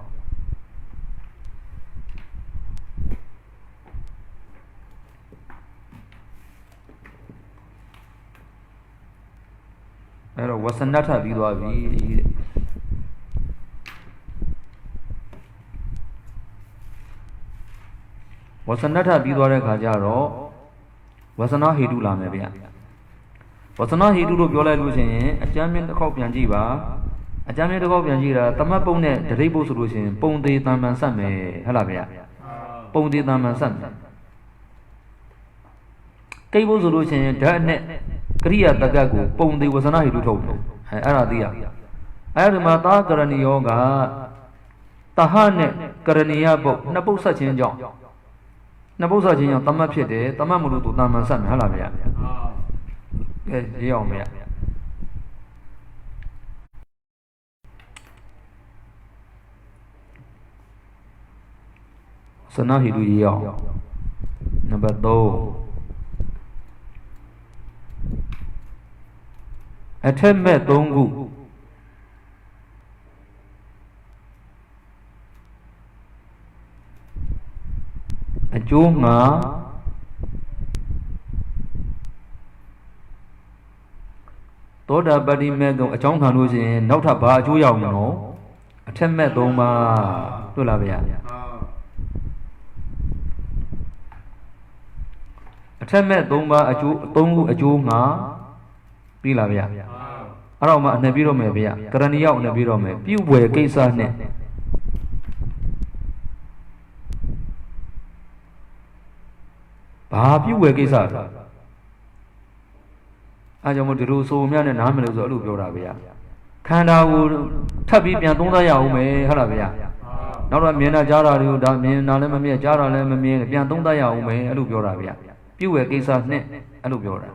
There was another video. Was another video Kajaro? Was another Hidula Mavia? Was another Hidu Yola Lucian, a German copy and Jiva? A German copy and Jira, Tamapone, the Rebo solution, Ponde Taman Same, Halavia. Ponde Taman Same. Cable solution, Darnet, Kriya Tagago, Ponde was an eye to told. Aradia. Aramata Karani Yoga Tahane Karania Bo, Naposa Chinjong. Naposa Chinjong, Tamapide, Tamamuru to Taman Same, Halavia. Yomia. So now he do yom. Number 2. Atemme Dongu. A Junga. Toda body mego a chong hanus in Notaba Juyam, no? A Temme Doma to Lavia. A Temme Doma a Tongu a Junga Pilavia. Aroma Nebiro Mevia, Karania Nebiro Me, Pew Way Kesa Net. Pew Way Kesa. I don't do so many animals or Lubia. Kanda would Tabi Piantonda Yaume, Halavia. Not a Mina Jara, you don't mean Nalamia Jara, Lemmy, Piantonda Yaume, Alubia. Pew a Kesa net, Alubia.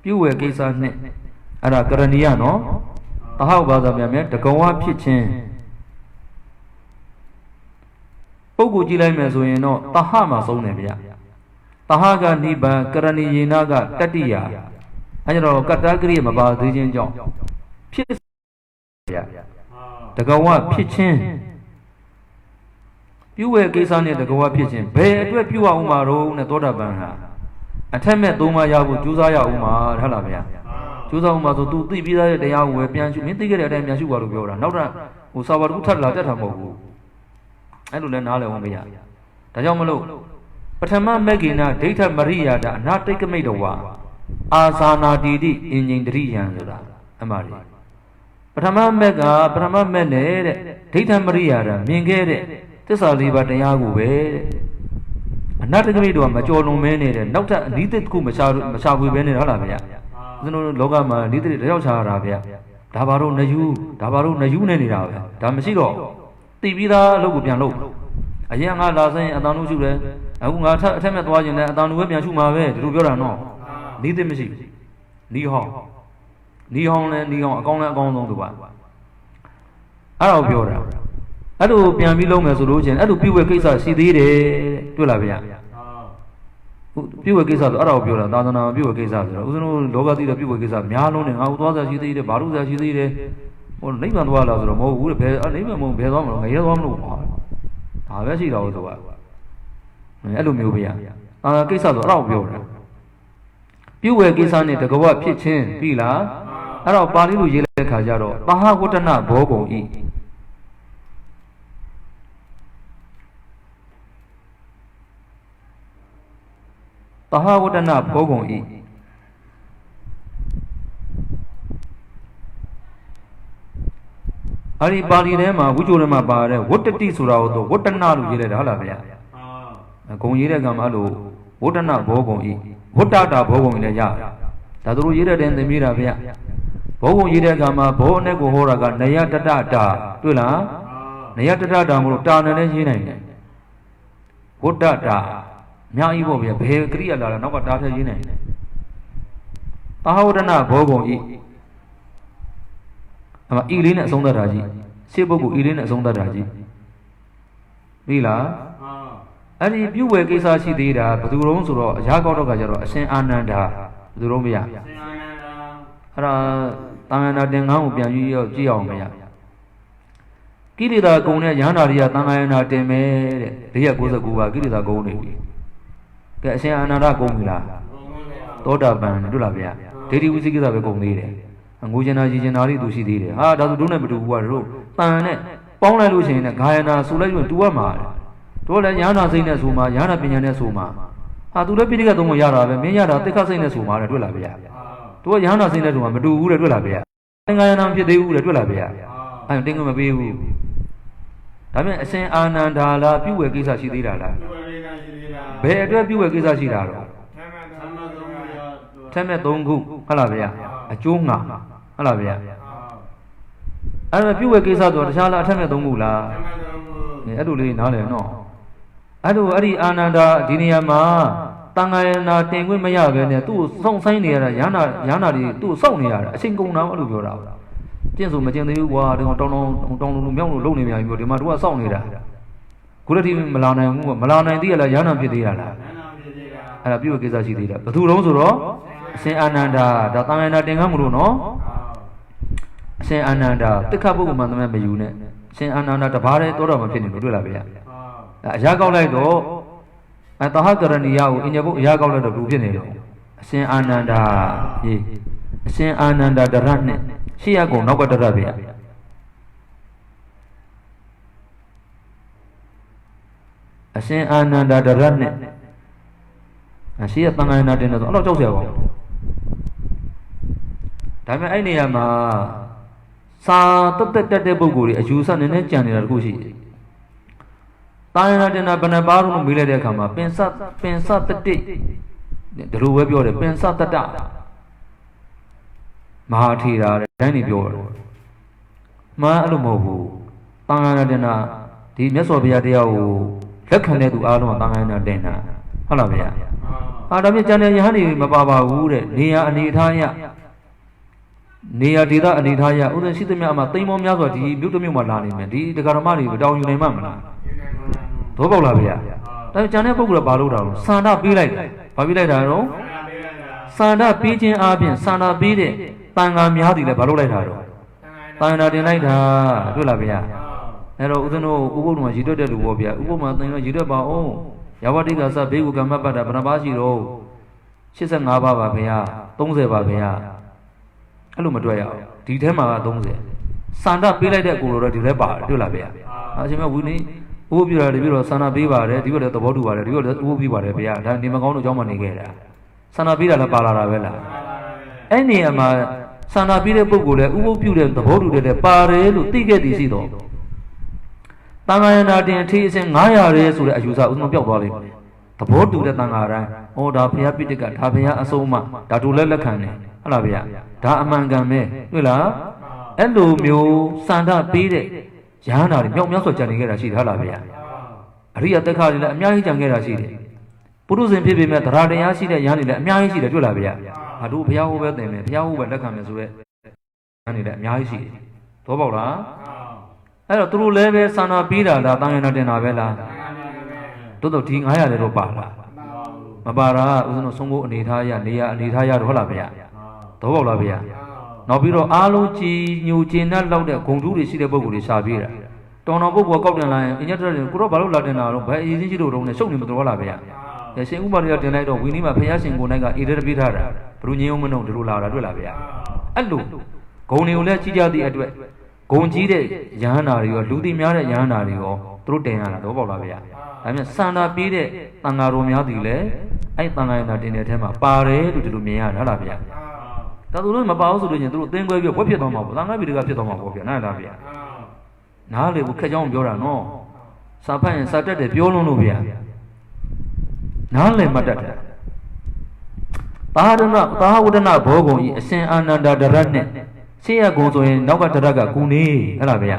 Pew a Kesa net. Ara Karaniano. How about the Yamet, the Goa Pitchin? Pogu Gilamezuino, Tahama Sonevia. Tahaga Niba, Karani Naga, Tatia. I know Katagri about the Jinjong. The Goa Pitchin. You were Kisani the Goa Pitchin. Pay a few Umaro, Natora Banha. A Temet Duma Yabu, Juzaya Umar, Halavia. Juza Umar to do the Vida de Yawu, Pianchu, Mitigated and Yashuara, Nora, Usawa Utala Jatamogu. I don't know Nalamia. Tajamalo. But a man Megina, Data Maria, not take a maid of one. Asana Didi in Indrian, Amari. But a man Mega, Brahma Mene, Data Maria, Mingere, this are live at the Yagu. Not a maid of Majono Mene, not a needed Kumashabu Bene Halavia. The Logama, needed Rosarabia. Tabaru Naju Nenia, Damasiro. Tibida Logupiano. A young Alasan and Danusure. I will not attempt watching that down with me and shoot my way to Rubio. No, neither machine. Nihon and Nihon, gone on the one. I'll be over. I do Piamilo solution. I do people case I see the to Lavia. People case of Arabia, Dana, people case of Logati, the people case of Miano and Outwater, she did, Baruza, she did, or Niman Walla, or more would pay a neighbor, Pedom, a yellow. How is it out the world? Elumia. Case of Rabio. You were Gisani to go up pitching, Pila. အဲ့တော့ပါဠိလိုရေးတဲ့ခါကျတော့သဟဝတ္တနဘောဂုံဤသဟဝတ္တနဘောဂုံဤအဲ့ဒီပါဠိထဲမှာဝိဇ္ဇိုထဲမှာပါတဲ့ဝတ္တတိဆိုတာကိုတော့ဝတ္တနလို့ရေးလိုက်တာဟုတ်လားဗျာဂုံရေးတဲ့ကံမှာအဲ့လိုဝတ္တနဘောဂုံဤဝတ္တတာဘောဂုံလည်းရတယ်ဒါသူတို့ရေးတဲ့တဲ့သင်မိတာဗျာဘောဂုံရေးတဲ့ကံမှာဘောအနဲ့ကိုဟောတာကနယတတတာတွေ့လားနယတတတာမလို့တာနဲ့လည်းရေးနိုင်တယ်ဝတ္တတာအများကြီးပေါ့ဗျာဘယ်ကရိယာလာတာနောက်ကတာထည့်ရေးနိုင်တယ်သဟဝတ္တနဘောဂုံဤအမဤလေးနဲ့အဆုံးသတ်တာကြီးရှေ့ပုဂ္ဂိုလ်ဤလေးနဲ့အဆုံးသတ်တာကြီးပြီလားအဲ့ဒီပြုဝယ်ကိစ္စရှိသေးတာဘယ်သူတုံးဆိုတော့အရာကောက်တော့ကကြတော့အရှင်အာနန္ဒာဘယ်သူတုံးမရအရှင်အာနန္ဒာအဲ့ဒါတာမန္တာတင်ငန်းကိုပြန်ပြီးကြည့်အောင်မရကိရိတာကုံနဲ့ရဟန္တာရိယသံဃာယနာတင်မယ်တဲ့499ပါကိရိတာကုံနေပြီကဲအရှင်အာနန္ဒာကုံပြီလားသောတာပန်တွေ့လားဗျာဒေတိဝိသိကိစ္စပဲကုံသေးတယ်ငိုချင်တာရည်ချင်တာလေးသူရှိသေးတယ်ဟာဒါဆိုတို့နဲ့မတူဘူးကွာတို့တန်နဲ့ပေါင်းလိုက်လို့ရှိရင်လည်းဂါယနာဆိုလိုက်ရင်တူရမှာတို့လည်းညာနာစိတ်နဲ့ဆိုမှာညာနာပညာနဲ့ဆိုမှာဟာသူလည်းပိဋကသုံးကိုရတာပဲမင်းရတာတိခတ်စိတ်နဲ့ဆိုမှာတဲ့တွေ့လားဗျာတို့ကညာနာစိတ်နဲ့ဆိုမှာမတူဘူးတဲ့တွေ့လားဗျာသင်္ကာယနာဖြစ်သေးဘူးတဲ့တွေ့လားဗျာအဲ့တင်းကမပေးဘူးဒါပြန်အရှင်အာနန္ဒာလားပြုဝယ်ကိစ္စရှိသေးတာလားဘယ်အတွက်ပြုဝယ်ကိစ္စရှိတာတော့ထက်မဲ့3ခုဟုတ်လားဗျာအကျိုးငါဟုတ်လားဗျာအဲ့ဒါပြုဝယ်ကိစ္စဆိုတခြားလားအထက်မဲ့3ခုလားအဲ့လိုလေးနားလည်နော်အဲ့လိုအဲ့ဒီအာနန္ဒာဒီနေရာမှာတန်ဃာယနာတင်ခွင့်မရဘဲနဲ့သူ့ကိုစောင့်ဆိုင်နေရတာရဟနာတွေသူ့ကိုစောင့်နေရတာအချိန်ကုန်တာအဲ့လိုပြောတာကျင့်ဆိုမကျင့်သေးဘူးကွာဒီကောင်တောင်းလူမြောက်လို့လုံနေမြန်ပြီဒီမှာတို့ကစောင့်နေတာခုတည်းမလာနိုင်ဘူးမလာနိုင်သေးရလားရဟနာဖြစ်သေးရလားအဲ့ဒါပြုဝယ်ကိစ္စရှိသေးတာဘယ်သူတုံးဆိုတော့အရှင်အာနန္ဒာဒါတန်ဃာယနာတင်ခန်းမလို့နော်အရှင်အာနန္ဒာတိခတ်ပုဂ္ဂိုလ်မှန်သမဲ့မယူနဲ့အရှင်အာနန္ဒာတပါးတည်းတော်တော်မဖြစ်နေလို့တွေ့လားဗျာအရာကောက်လိုက်တော့သဟကရဏီယကိုအင်ညဘုတ်အရာကောက်လိုက်တော့ဘူးဖြစ်နေတယ်အရှင်အာနန္ဒာရေးအရှင်အာနန္ဒာတရနဲ့ရှေ့ရကုံနောက်ကတရဗျာအရှင်အာနန္ဒာတရနဲ့ရှေ့ရသံဃာယနာတင်တော့အဲ့တော့ကြောက်စရာပါဒါပေမဲ့အဲ့နေရာမှာစာတက်တဲ့ပုဂ္ဂိုလ်တွေအယူဆနည်းနည်းကြံနေတာတခုရှိတယ်တာယနာတင်တာဘယ်နှပါလို့မေးလိုက်တဲ့အခါမှာပင်စတတိဒီလိုပဲပြောတယ်ပင်စတတမဟာထေရတဲ့တိုင်းနေပြောတယ်မှန်အဲ့လိုမဟုတ်ဘူးတာယနာတင်တာဒီမြတ်စွာဘုရားတရားကိုလက်ခံတဲ့သူအားလုံးကတာယနာတင်တာဟုတ်လားဗျာဒါမြင့်ကျန်တဲ့ယဟန်တွေမပါပါဘူးတဲ့နေရာအနေထားရနေရာဒေသအနေထားရဥဒ္ဒရှိသမျှအမှသိမ်းမောများစွာဒီမြို့တစ်မြို့မှာလာနေမယ်ဒီတရားဓမ္မတွေတောင်းယူနိုင်မှမလားသဘောပေါက်လားဗျာဒါကျန်တဲ့ပုဂ္ဂိုလ်ကဘာလို့တာလဲစန္ဒပေးလိုက်တယ်ဘာပေးလိုက်တာတော့စန္ဒပေးခြင်းအပြင်စန္ဒပေးတဲ့တန်ခါများသည်လည်းဘာလို့လိုက်တာတော့တန်ခါတင်လိုက်တာတွေ့လားဗျာအဲ့တော့ဦးဇင်းတို့ဥပုပ်တော်မှာရည်တွက်တဲ့လူပေါ့ဗျာဥပုပ်မှာသင်တော့ရည်တွက်ပါအောင်ယဝတိကစဘေးကုကမ္မပတ္တဘယ်နှပါးရှိတော့85ပါးပါဗျာ30ပါဗျာအဲ့လိုမတွေ့ရအောင်ဒီထဲမှာက30စန္ဒပေးလိုက်တဲ့ကိုလိုတော့ဒီထဲပါတယ်တွေ့လားဗျာအရှင်မဝီနေဥပုပ်ပြတာတပြည့်တော့စန္ဒပေးပါတယ်ဒီဘက်လည်းသဘောတူပါတယ်ဒီဘက်လည်းဥပုပ်ပြပါတယ်ဗျာဒါနေမကောင်းလို့ကြောင်းမနေခဲ့တာစန္ဒပေးတာလည်းပါလာတာပဲလားအဲ့နေရာမှာစန္ဒပေးတဲ့ပုဂ္ဂိုလ်လည်းဥပုပ်ပြုတဲ့သဘောတူတဲ့ပါတယ်လို့သိခဲ့သည်ရှိတော့တန်ဃာယနာတင်အထီးအစင်900ရဲဆိုတဲ့အယူဆဥစဉ်ပြောက်သွားလိမ့်မယ်သဘောတူတဲ့တန်ဃာတိုင်းဩဒါဘုရားပိဋကဒါဘုရားအဆုံးအမဒါတို့လည်းလက်ခံတယ်ဟုတ်လားဗျာဒါအမှန်ကန်ပဲတွေ့လားအဲ့လိုမျိုးစန္ဒပေးတဲ့ရဟန္တာတွေမြောက်များစွာကြံနေခဲ့တာရှိတယ်ဟုတ်လားဗျာအရိယသက်ခါတွေလည်းအများကြီးကြံခဲ့တာရှိတယ်ပုရုဇဉ်ဖြစ်ပေမဲ့သရတရားရှိတဲ့ရဟန်းတွေလည်းအများကြီးရှိတယ်တွေ့လားဗျာငါတို့ဘုရားဟောပဲသင်မယ်ဘုရားဟောပဲလက်ခံမယ်ဆိုတဲ့ရဟန်းတွေလည်းအများကြီးရှိတယ်သဘောပေါက်လားအဲ့တော့သူတို့လည်းပဲစာနာပေးတာလားတာယနာတင်တာပဲလားတို့တော့ဒီ900လည်းတော့ပါလားမပါတာဦးဇင်းတို့ဆုံးဖို့အနေထားရနေရအနေထားရတော့ဟုတ်လားဗျာသဘောပေါက်လားဗျာနောက်ပြီးတော့အားလုံးကြည်ညိုကျင်တတ်လောက်တဲ့ဂုံတူးတွေရှိတဲ့ပုံကိုယ်တွေရှာပြေးတာတောင်တော်ပုဂ္ဂိုလ်ကောက်တင်လာရင်အင်းညက်တဲ့ကိုတော့ဘာလို့လာတင်တာတော့ဘယ်အရင်ရှိလို့တော့နဲ့ရှုပ်နေမတော်လားဗျာ ရှင်ဥပါရိယတင်လိုက်တော့ဝီနီမှာဖျားရှင်ကိုနိုင်ကဣရတပိထားတာဘုရုညင်းမနှုံတို့လာတာတွေ့လားဗျာအဲ့လိုဂုံတွေကိုလည်းကြီးကြသည့်အတွက်ဂုံကြီးတဲ့ယဟန္တာတွေရောလူသိများတဲ့ယဟန္တာတွေရောသူတို့တင်ရတာတော့ပေါ့လားဗျာဒါပေမဲ့စန္ဒာပြေးတဲ့တန်ဃာတော်များသည်လည်းအဲ့တန်ဃာယနာတင်တဲ့ထဲမှာပါတယ်လို့ဒီလိုမြင်ရတာလားဗျာဒါသူတို့မပါဘူးဆိုလို့ချင်းသူတို့အသင်းခွဲပြီးဝက်ဖြစ်သွားမှာပေါ့တန်ဃာပြည်တွေကဖြစ်သွားမှာပေါ့ဗျာနားလားဗျာနားလေဘူးခက်ကြောင်းပြောတာနော်စာဖတ်ရင်စာတက်တယ်ပြောလုံးလို့ဗျာနားလည်မှတ်တတ်တယ်သာဝဒနာဘောဂုံဤအရှင်အာနန္ဒာဒရတ်နဲ့ရှေ့ရကုံဆိုရင်နောက်ကဒရတ်ကကုနေဟဲ့လားဗျာ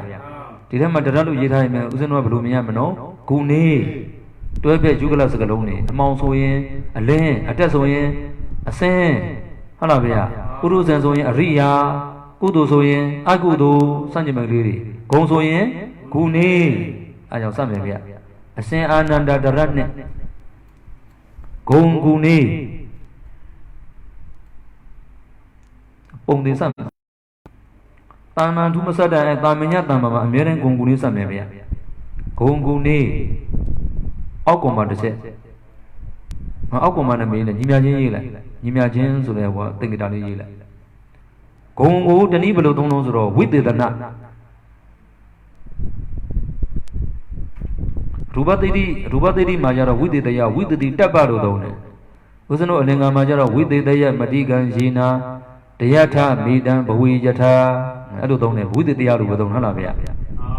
ဒီထဲမှာဒရတ်လို့ရေးထားရင်ဦးဇင်းတို့ကဘယ်လိုမြင်ရမလို့ကုနေတွဲဖက်ယူကလစကလုံးနေအမောင်ဆိုရင်အလင်းအတက်ဆိုရင်အစင်းဟုတ်လားဗျာပုရုဇဉ်ဆိုရင်အရိယာကုသိုလ်ဆိုရင်အကုသိုလ်စံကျင်မဲ့လေးတွေဂုံဆိုရင်ကုနေအဲကြောင့်စမယ်ဗျာအရှင်အာနန္ဒာဒရတ်နဲ့ဂုံကုနေပုံသင်စမယ်တာမန်သူမဆက်တဲ့တာမညတံမှာအမြဲတမ်းဂုံကုနေစမယ်ဗျာဂုံကုနေအောက်ကောင်မှာတစ်ချက်အောက်ကောင်မှာနဲ့မင်းနဲ့ညီမြချင်းရေးလိုက်ညီမြချင်းဆိုတဲ့ဟောသင်္ကေတလေးရေးလိုက်ဂုံကိုတနည်းဘယ်လိုသုံးလို့ဆိုတော့ဝိသေသနရူပတိတိမှာကြတော့ဝိသေတယဝိသတိတပ်ပလို့သုံးတယ်ဦးဇင်းတို့အလင်္ကာမှာကြတော့ဝိသေတယမတိကံယေနာတယထမေတံဘဝေယထာအဲ့လိုသုံးတယ်ဝိသေတယလို့ပဲသုံးဟုတ်လားဗျာ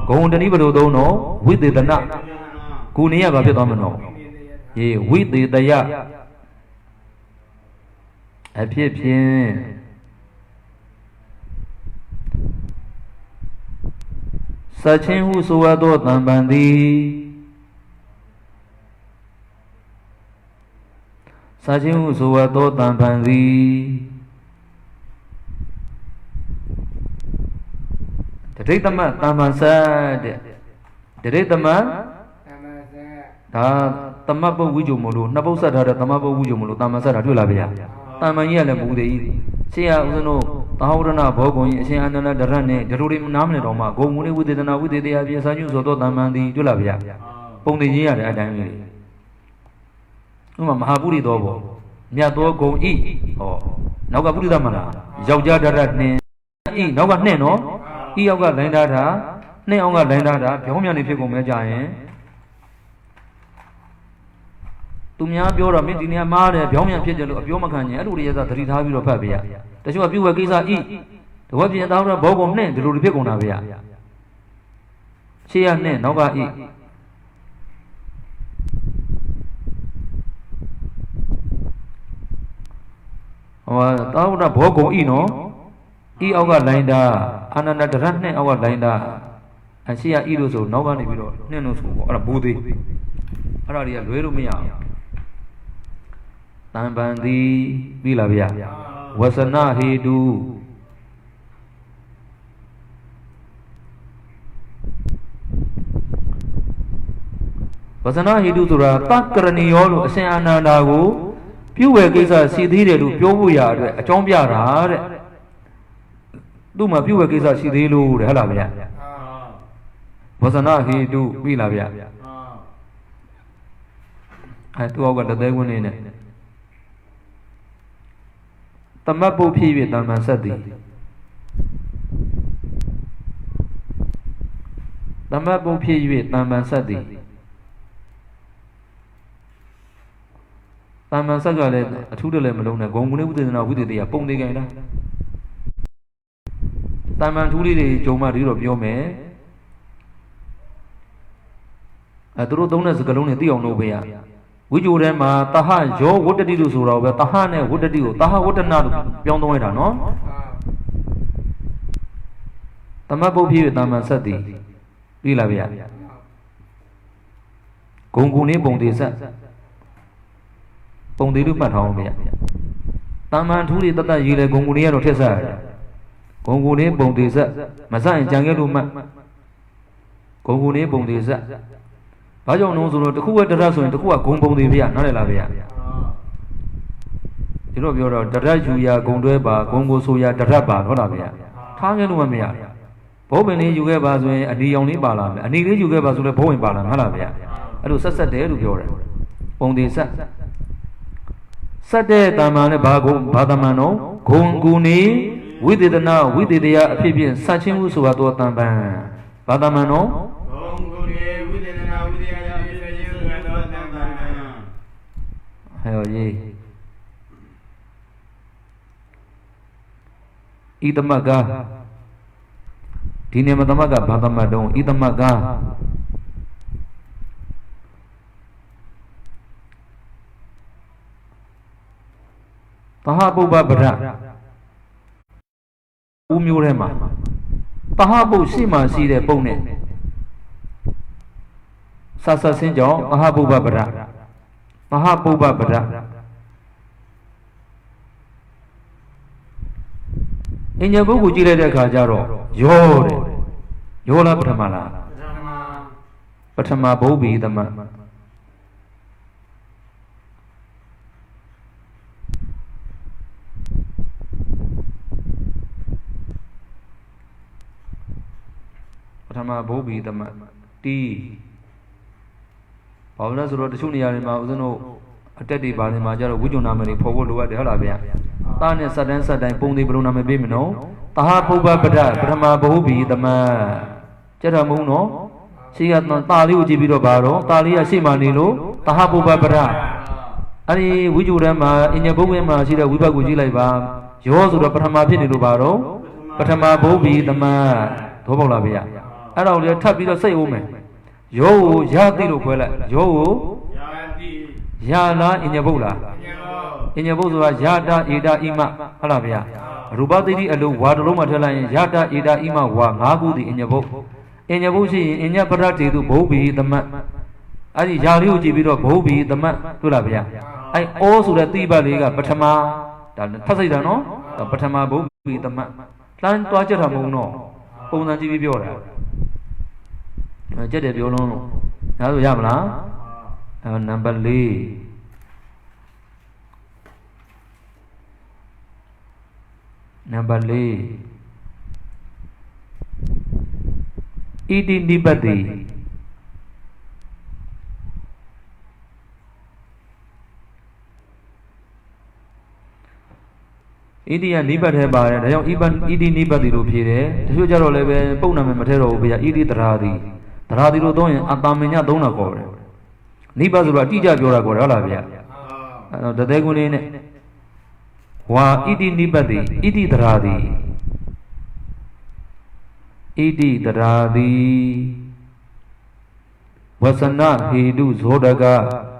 ဂုံတနည်းဘယ်လိုသုံးတော့ဝိသေသနကိုနေရဘာဖြစ်သွားမလို့ယေဝိသေတယအဖြစ်ဖြင့်စချင်းဟုဆိုသောတံပံသည်စချင်းဟုဆိုသောတံပံသည်တတိတမတံပံဆက်တဲ့တတိတမဒါသမတ်ပုတ်ဝိဂျုံမလို့နှစ်ပုတ်ဆက်ထားတဲ့သမတ်ပုတ်ဝိဂျုံမလို့တမန်ဆက်တာတွေ့လားဗျာတမန်ကြီးကလည်းမူသေးကြီးရှေ့ကဦးဇင်းတို့သာဝရဏဘောဂုံကြီးအရှင်အာနန္ဒဒရတ်နဲ့ဒီလိုတွေနားမလည်တော့မှဂုံမူလေးဝိသေသနာဝိသေတရားပြစာညုဆိုတော့တမန်သည်တွေ့လားဗျာပုံသိကြီးရတယ်အတိုင်းလေးဥမာမဟာပုရိသောဘောမြတ်သောဂုံဤဟောနောက်ကပုရိသမလားယောက်ျားဒရတ်နှင်းဤနောက်ကနှင့်နော်ဤယောက်ကလိုင်းထားတာနှင့်အောင်ကလိုင်းထားတာပြောင်းမြန်နေဖြစ်ကုန်မဲကြရင်သူများပြောတော့မင်းဒီနေရာမားတယ်ပြောင်းပြန်ဖြစ်တယ်လို့အပြောမခံရင်အဲ့လိုတွေရသတိထားပြီးတော့ဖတ်ပေးရတချို့ကပြုတ်ဝဲကိစ္စဤတဝက်ပြင်သားတော့ဘောကုံနဲ့ဒီလိုတွေဖြစ်ကုန်တာဗျာရှေ့ရနဲ့နောက်ကဤဟောသာဝရဘောကုံဤနော်ဤအောက်ကလိုင်းတာအာနန္ဒဒရတ်နဲ့အောက်ကလိုင်းတာအရှေ့ရဤလို့ဆိုနောက်ကနေပြီးတော့နှင်းလို့ဆိုပေါ့အဲ့ဒါဘူသေးအဲ့ဒါတွေကလွဲလို့မရဘူးတံပံသည်ပြီလားဗျာဝဆနဟေတုဝဆနဟေတုဆိုတာတက္ကရဏီယောလို့အရှင်အာနန္ဒာကိုပြုဝယ်ကိစ္စရှိသေးတယ်လို့ပြောဖို့ရအတွက်အကြောင်းပြတာတဲ့သူ့မှာပြုဝယ်ကိစ္စရှိသေးလို့တဲ့ဟုတ်လားဗျာဝဆနဟေတုပြီလားဗျာအဲသူ့အောက်ကတသေးဝင်းနေနဲ့သမတ်ပုတ်ဖြစ်၍တမ္ပံဆက်သည်သမတ်ပုတ်ဖြစ်၍တမ္ပံဆက်သည်တမ္ပံဆက်ကလည်းအထူးတလည်းမလုံးနဲ့ဂုံကုနေဝိသေသနာဝိသေတရားပုံသေးကြလားတမ္ပံထူးလေးတွေဂျုံမဒီတော့ပြောမယ်သူတို့သုံးတဲ့စကားလုံးတွေသိအောင်လုပ်ပေးရဝိဂျိုထဲမှာတဟယောဝတ္တတိလို့ဆိုတော့ပဲတဟနဲ့ဝတ္တတိကိုတဟဝတ္တနာလို့ပြောင်းသုံးလိုက်တာနော်သမတ်ပုတ်ဖြစ်၍တမ္ပံဆက်သည်ပြီလားဗျာဂုံကုနေပုံသေးဆက်ပုံသေးလို့မှတ်ထားအောင်ဗျာတမ္ပံထူးတွေတတ်တတ်ရေးလေဂုံကုနေရတော့ထက်ဆက်ရတယ်ဂုံကုနေပုံသေးဆက်မဆက်ရင်ကြံခဲ့လို့မှတ်ဂုံကုနေပုံသေးဆက်ဘာကြောင့်လို့ဆိုတော့တခုကတရတ်ဆိုရင်တခုကဂုံပုံသေးဗျာနားလည်လားဗျာဒီတော့ပြောတော့တရတ်ယူရာဂုံတွဲပါဂုံကိုဆိုရာတရတ်ပါဟုတ်လားဗျာထားခဲ့လို့မရဘုံပင်လေးယူခဲ့ပါဆိုရင်အနီရောင်လေးပါလာမယ်အနီလေးယူခဲ့ပါဆိုလည်းဘုံဝင်ပါလာမှာဟုတ်လားဗျာအဲ့လိုဆက်တယ်လို့ပြောတယ်ပုံသေးဆက် Sade Tamane Bago Badamano, Gunguni, Wididana, Wididia, Pibian, Sachin Usuato Tamban. Badamano, hell ye. Idamaga Dinamatamaga Badamadon, Idamaga Tahabu Babra Umurema Tahabu Sima see the bone Sasa Sinjo, Tahabu Babra Tahabu Babra In your book, you let a Kajaro, Yola Pramala Patama Bobi the man. Patama Bobi the man. Tea Paula wrote Sunia in Mauzano, a teddy bar in Majaro, would you nominate for what the Halabia? Tanya Sadansa and Pundi Bruna Bimino, Tahapuba Bada, Brahma Bobi, the man, Jeramuno, she had not Tali Ujibiro Baro, Talia Simanilo, Tahapuba Bada. Ani Wujurama, in your Bogema, Sida Wiba Gujilaba, yours with a Brahma Pinilu Baro, Patama Bobi, the man, Tobolabia. I don't let Tabito say woman. Yo, Yati Luquella, Yo, Yana in your Bola. In your Bola, Yada, Ida, Ima, Halavia. Rubadi, Alu, Wadaroma, Yada, Ida, Ima, Wa, Magudi in your boat. In your Bosi, in your Parati, to Bobi, the man. Adi Yalu, Jibiro, Bobi, the man, Tulavia. I also the Tiba Liga, Patama, Tasidano, the Patama Bobi, the man. Plan to Ajaramuno, Pona Jibibora. Jedi Biolono. Now we have number Lee. Number Lee. Eating Nibati. India Nibati by even eating Nibati Rupire, the future level, Pona Matero, via Idi Tradi. Radiro Don Atamina Dona Core. Nibazura Tija Jora Goravia. The Degunin Wa Idi Nibadi, Idi Dradi. Idi Dradi Wasana, he do Zodaga.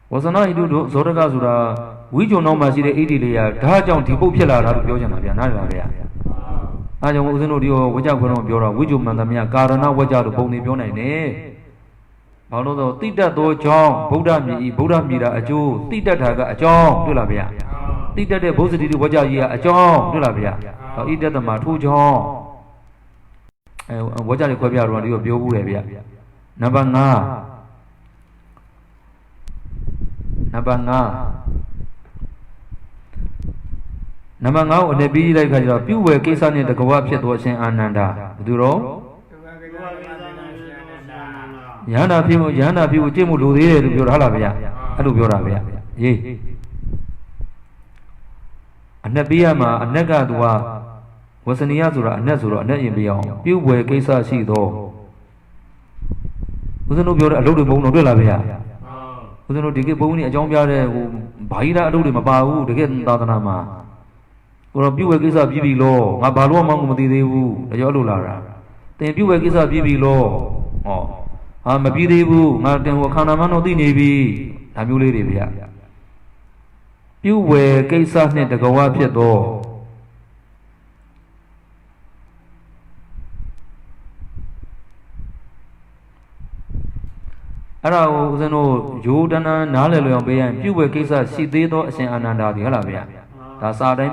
Wasana, he do Zodaga Zura. We don't know much in the Idilia, Dajan Tipo Pilla, Biojana, Navia. I don't know which are going to be a Wiju Mandamia, Garana, which are the Boni Bione. Paolo, Tita do John, Buddha Mira, a Jew, Tita Taga, a John, Dulavia. Tita de Bosity, Waja, a John, Dulavia. Or either the Matu John. What are the Quabia Radio Biovia? Nabanga. Namanga, the be like a few were Kisan in the Kawapia to Saint Ananda. Duro Yana people, Timu, to your Halavia, Alubiravia. Ye Anabiama, Anagadua was an Yazura, Nazura, Nabion. Few were Kisa Sido. Was no a load of Bono de Lavia. Was no to Boni, a John Biare, Baida Ludimabau, to get Dadanama. Or a few is a BB law, a Balo Mamudi, a Yolulara. Then few is a BB law. Oh, I'm a BD, Martin Wakanamano di Navy, Amulavia. Few were Kesa net the Gawapia door. Arao, Zeno, Jordana, Nalelo, and few were Kesa, Sidedo, Saint Ananda, the Halavia. That's our time.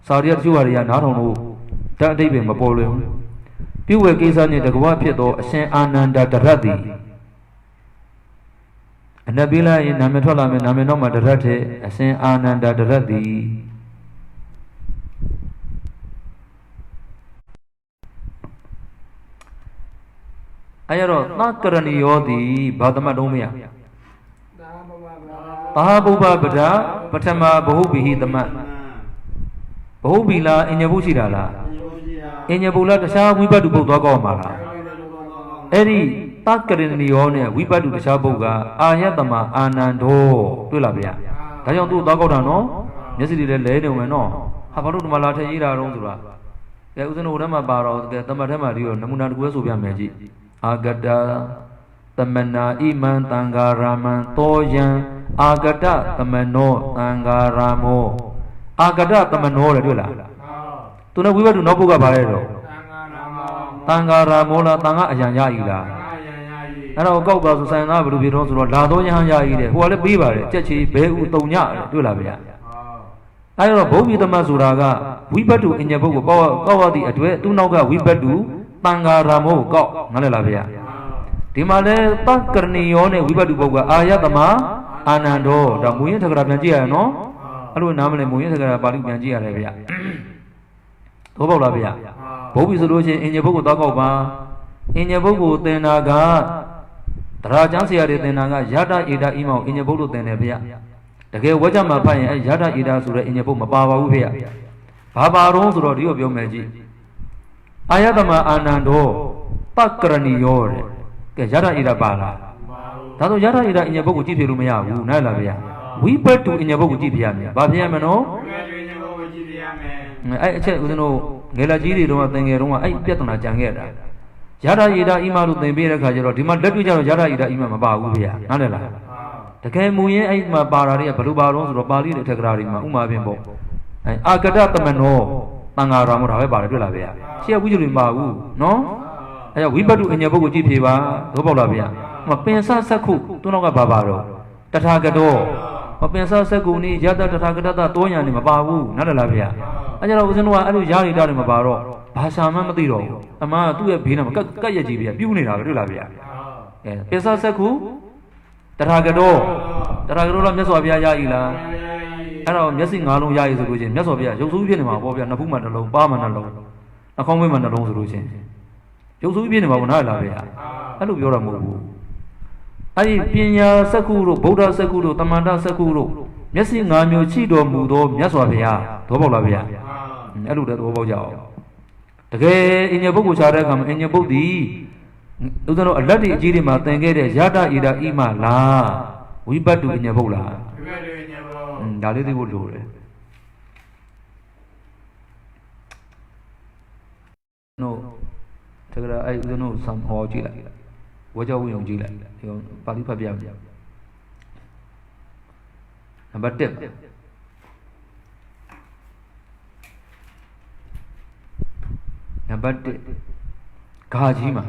Saudi Arabia, not on that day in Napoleon. Few were Kesa near the Guapieto, Saint Ananda Radi. And Nabila in Nametola and Namenoma Rate, Saint Ananda Radi. ayaro takarani yodi badama domya tahabuba bada patama bahubihi dama bahubila inyabushi dala inyabula tasha wibadu budha mala eri takarani yone wibadu tasha boga ayatama anando tuyla bya dayon tu dha no nyasi le le ne we no ha baru mala the ira rong sura ke usen ho ma ba ro ke tamat the ma ri ro namuna tku so pya me ji agada tamana iman tangaraman toyan agada tamano tangaramo agada tamano le twi la tu ne wibadu no boga ba le ro tangaramo la tanga ayan ya yi laအဲ့တော့ကောက်ပါဆိုဆိုင်သားဘယ်လိုဖြစ်တော့ဆိုတော့လာတော့ရဟန်းရကြီးတယ်ဟိုကလည်းပေးပါတယ်ကြက်ချီဘဲဥတုံညတွေ့လားဗျာအဲ့တော့ဘုံပိသမဆိုတာကဝိပတ္တုအညဘုတ်ကိုကောက်ရသည့်အတွက်သူ့နောက်ကဝိပတ္တုတန်ဃာရမောကိုကောက်ငါလည်းလားဗျာဒီမှာလဲတက္ကရဏီယောနဲ့ဝိပတ္တုဘုတ်ကအာယတမအာနန္ဒောဒါမူရင်းထက္ကရာပြန်ကြည့်ရနော်အဲ့လိုနားမလဲမူရင်းထက္ကရာပါဠိပြန်ကြည့်ရတယ်ဗျာသောပေါက်လားဗျာဘုံပိဆိုလို့ရှိရင်အညဘုတ်ကိုတောက်ကောက်ပါအညဘုတ်ကိုသင်တာကတရာကျမ်းဆရာတွေသင်တာကယတဧတာဣမောအင်ညဘုတ်လို့သင်တယ်ဗျတကယ်ဝါကြမှာဖတ်ရင်အဲယတဧတာဆိုတဲ့အင်ညဘုတ်မပါပါဘူးဗျဘာပါတော့ဆိုတော့ဒီကိုပြောမယ်ကြည့်အာယတမအာနန္ဒောတက္ကရဏီယောတဲ့ကဲယတဧတာပါလားဒါဆိုယတဧတာအင်ညဘုတ်ကိုကြည့်ပြလို့မရဘူးနားလားဗျဝိပတ္တုအင်ညဘုတ်ကိုကြည့်ပြရမယ်ဘာပြရမလို့ဝိပတ္တုအင်ညဘုတ်ကိုကြည့်ပြရမယ်အဲအချက်ဦးဇင်းတို့ငယ်လာကြီးတွေတော့သင်ငယ်တော့အဲ့ပြဿနာကြံခဲ့တာယထာဣဒာဣမလို့သင်ပေးတဲ့ခါကျတော့ဒီမှာလက်တွေ့ကျတော့ယထာဣဒာဣမမပါဘူးဗျာနားလည်လားတကယ်မူရင်းအဲ့မှာပါတာတွေကဘယ်လိုပါတော့ဆိုတော့ပါဠိတွေထက်ကရာတွေမှာဥမာပင်ပေါ့အဲအာကတသမနောတန်ဃာရာမို့ဒါပဲပါတယ်တွေ့လားဗျာရှေ့ဝိဇ္ဇုတွေမပါဘူးနော်အဲဝိပတ္တုအညဘုတ်ကိုကြည့်ဖြေပါတော့ပေါ့လားဗျာပင်စဆက်ခုသူနောက်ကဘာပါတော့တထာဂတောပင်စဆက်ခုနေယတတထာဂတတတောညာနေမပါဘူးနားလည်လားဗျာအဲကြတော့ဦးဇင်းတို့ကအဲ့လိုယာရီတာတွေမပါတော့ဘာသာမှမသိတော့ဘူးအမှန်သူ့ရဲ့ဘေးနာမှာကက်ရက်ကြီးပြပြူးနေတာပဲတွေ့လားဗျာအဲပိဿဆက်ခုတထာဂတောတော့မြတ်စွာဘုရားရည်လားအဲ့တော့မျက်စိ၅လုံးရည်ဆိုလို့ချင်းမြတ်စွာဘုရားရုပ်ဆိုးဖြစ်နေမှာပေါ့ဗျာနှစ်ဖူးမှနှလုံးပါးမှနှလုံးနှာခေါင်းဝဲမှနှလုံးဆိုလို့ချင်းရုပ်ဆိုးဖြစ်နေမှာပေါ့နားလားဗျာအဲ့လိုပြောတာမဟုတ်ဘူးအဲ့ဒီပညာစက္ခုတို့ဗုဒ္ဓစက္ခုတို့တမန္တစက္ခုတို့မျက်စိ၅မျိုးချိတော်မူသောမြတ်စွာဘုရားသဘောပေါက်လားဗျာအဲ့လိုတည်းသဘောပေါက်ကြအောင်တကယ်အညဘုတ်ကိုခြားတဲ့အခါမှာအညဘုတ်ဒီဥဒ္ဒနောအလတ်တွေအကြီးတွေမှာသင်ခဲ့တဲ့ယတဣဒာဣမလားဝိပတ္တုအညဘုတ်လားဝိပတ္တုအညဘုတ်ဒါလေးသိဖို့လိုတယ်နို့တကယ်အဲ့ဥဒ္ဒနောဆံဟောကြည့်လိုက်ဝါကြောဝိယုံကြည့်လိုက်ဒီပါဠိဖတ်ပြမယ်နံပါတ်1နံပါတ်1ဂါကြီးမှာ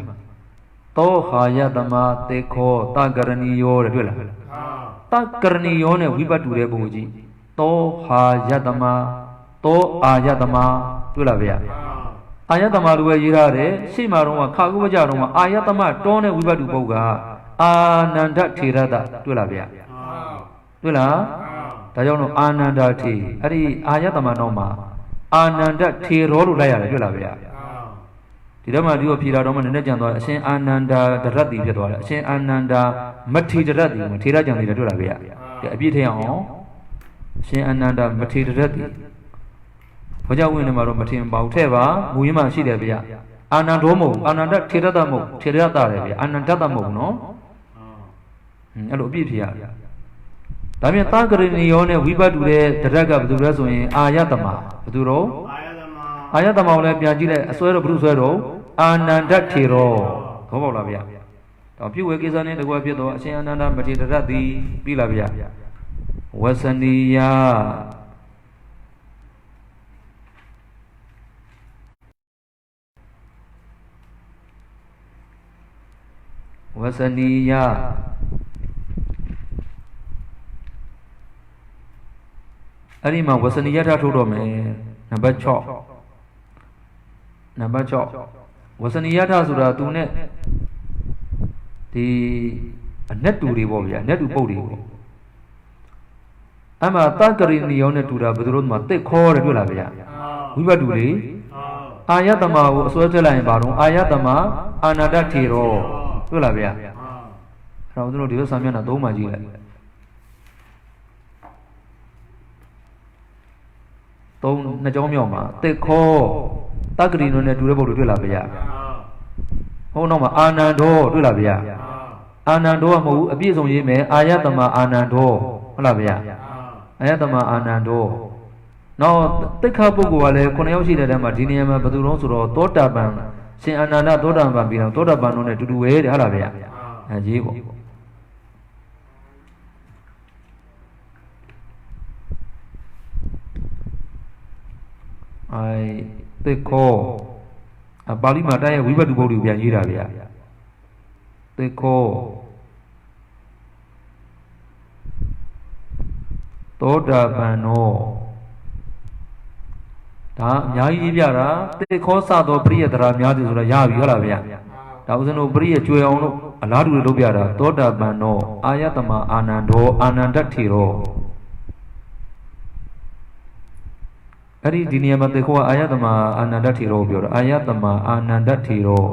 တောဟာယတမတေခောတကရဏီယောတဲ့တွေ့လားတကရဏီယောနဲ့ဝိပတ္တုတဲ့ပုံကြီးတောဟာယတမတောအာယတမတွေ့လားဗျာအာယတမလိုပဲရေးရတယ်ရှေ့မှာတော့ခါကုဝကြတော့အာယတမတောနဲ့ဝိပတ္တုပုဂ္ဂာအာနန္ဒထေရတတွေ့လားဗျာတွေ့လားဒါကြောင့်လို့အာနန္ဒထေအဲ့ဒီအာယတမတော့မှာအာနန္ဒထေရောလို့လိုက်ရတယ်တွေ့လားဗျာဒီတော့မှဒီကိုဖြေတာတော့မှနည်းနည်းကြံသွားတယ်အရှင်အာနန္ဒာတရတ္တိဖြစ်သွားတယ်အရှင်အာနန္ဒာမထေတရတ္တိမထေရကြံသေးတယ်တွေ့လားဗျာကဲအပြည့်ထည့်အောင်အရှင်အာနန္ဒာမထေတရတ္တိဘုရားဝင်နေမှာတော့မထင်ပါဘူးထဲ့ပါမူရင်းမှာရှိတယ်ဗျာအာနန္ဒောမဟုတ်အာနန္ဒထေရတ္တမဟုတ်ထေရတ္တတယ်ဗျာအာနန္ဒတ္တမဟုတ်နော်အဲ့လိုအပြည့်ဖြေရတယ်ဒါပြန်သာကရဏီယောနဲ့ဝိပတ္တုတဲ့တရက်ကဘယ်သူလဲဆိုရင်အာယတမဘယ်သူတော့အာယတမောင်လည်းပြန်ကြည့်လိုက်အစွဲတော့ဘုရုဆွဲတော့အာနန္ဒထေရောခေါ်ပေါ့လားဗျာတော့ပြုဝေကိစ္စနဲ့တကွာဖြစ်တော့အရှင်အာနန္ဒမထေရတ္တိပြီလားဗျာဝဆနီယဝဆနီယအဲ့ဒီမှာဝဆနီယထထုတ်တော့မယ်နံပါတ်6နံပါတ်6ဝဆနီယထဆိုတာသူနဲ့ဒီအနက်တူတွေပေါ့ဗျာအနက်တူပုတ်တွေပေါ့အမှတက္ကရိဏီယောနဲ့တူတာဘယ်သူတို့မှတစ်ခေါ်တယ်တွေ့လားဗျာဝိပတ္တုလေအာယတမကိုအစွဲထက်လိုက်ရင်ဘာလို့အာယတမအာနန္ဒထေရော တွေ့လားဗျာအဲ့တော့ဦးဇင်းတို့ဒီလိုစာမျက်နှာသုံးမှကြည့်လိုက်သုံးနှစ်ကြောင်းမြောက်မှာတစ်ခောတက္ကရီနုနဲ့တူတဲ့ပုဒ်တွေ့လားဗျာဟိုနောက်မှာအာနန္ဒောတွေ့လားဗျာအာနန္ဒောကမဟုတ်ဘူးအပြည့်စုံရေးမယ်အာယတမအာနန္ဒောဟုတ်လားဗျာအာယတမအာနန္ဒောနောက်တိခါပုဂ္ဂိုလ်ကလည်း9ယောက်ရှိတဲ့တဲမှာဒီနေရာမှာဘယ်သူလုံးဆိုတော့သောတာပန်ရှင်အာနန္ဒသောတာပန်ပြီးတော့သောတာပန်တို့နဲ့တူတူပဲတဲ့ဟုတ်လားဗျာအဲရေးပေါ့တစ်ခောပါဠိမှာတိုင်းရဲ့ဝိဘတ်တုပုဒ်ကိုပြန်ရေးတာဗျာတစ်ခောသောတာပန်နောဒါအများကြီးပြတာတစ်ခောစသောပရိယတရာများသည်ဆိုတော့ရပြီဟုတ်လားဗျာဒါဥစဉ်တို့ပရိယကျွေအောင်လို့အလားတူလုပ်ပြတာသောတာပန်နောအာယတမအာနန္ဒောအာနန္ဒထေရောအဲ့ဒီနေရာမှာတစ်ခောအာယတမအာနန္ဒထေရောပြောတာအာယတမအာနန္ဒထေရော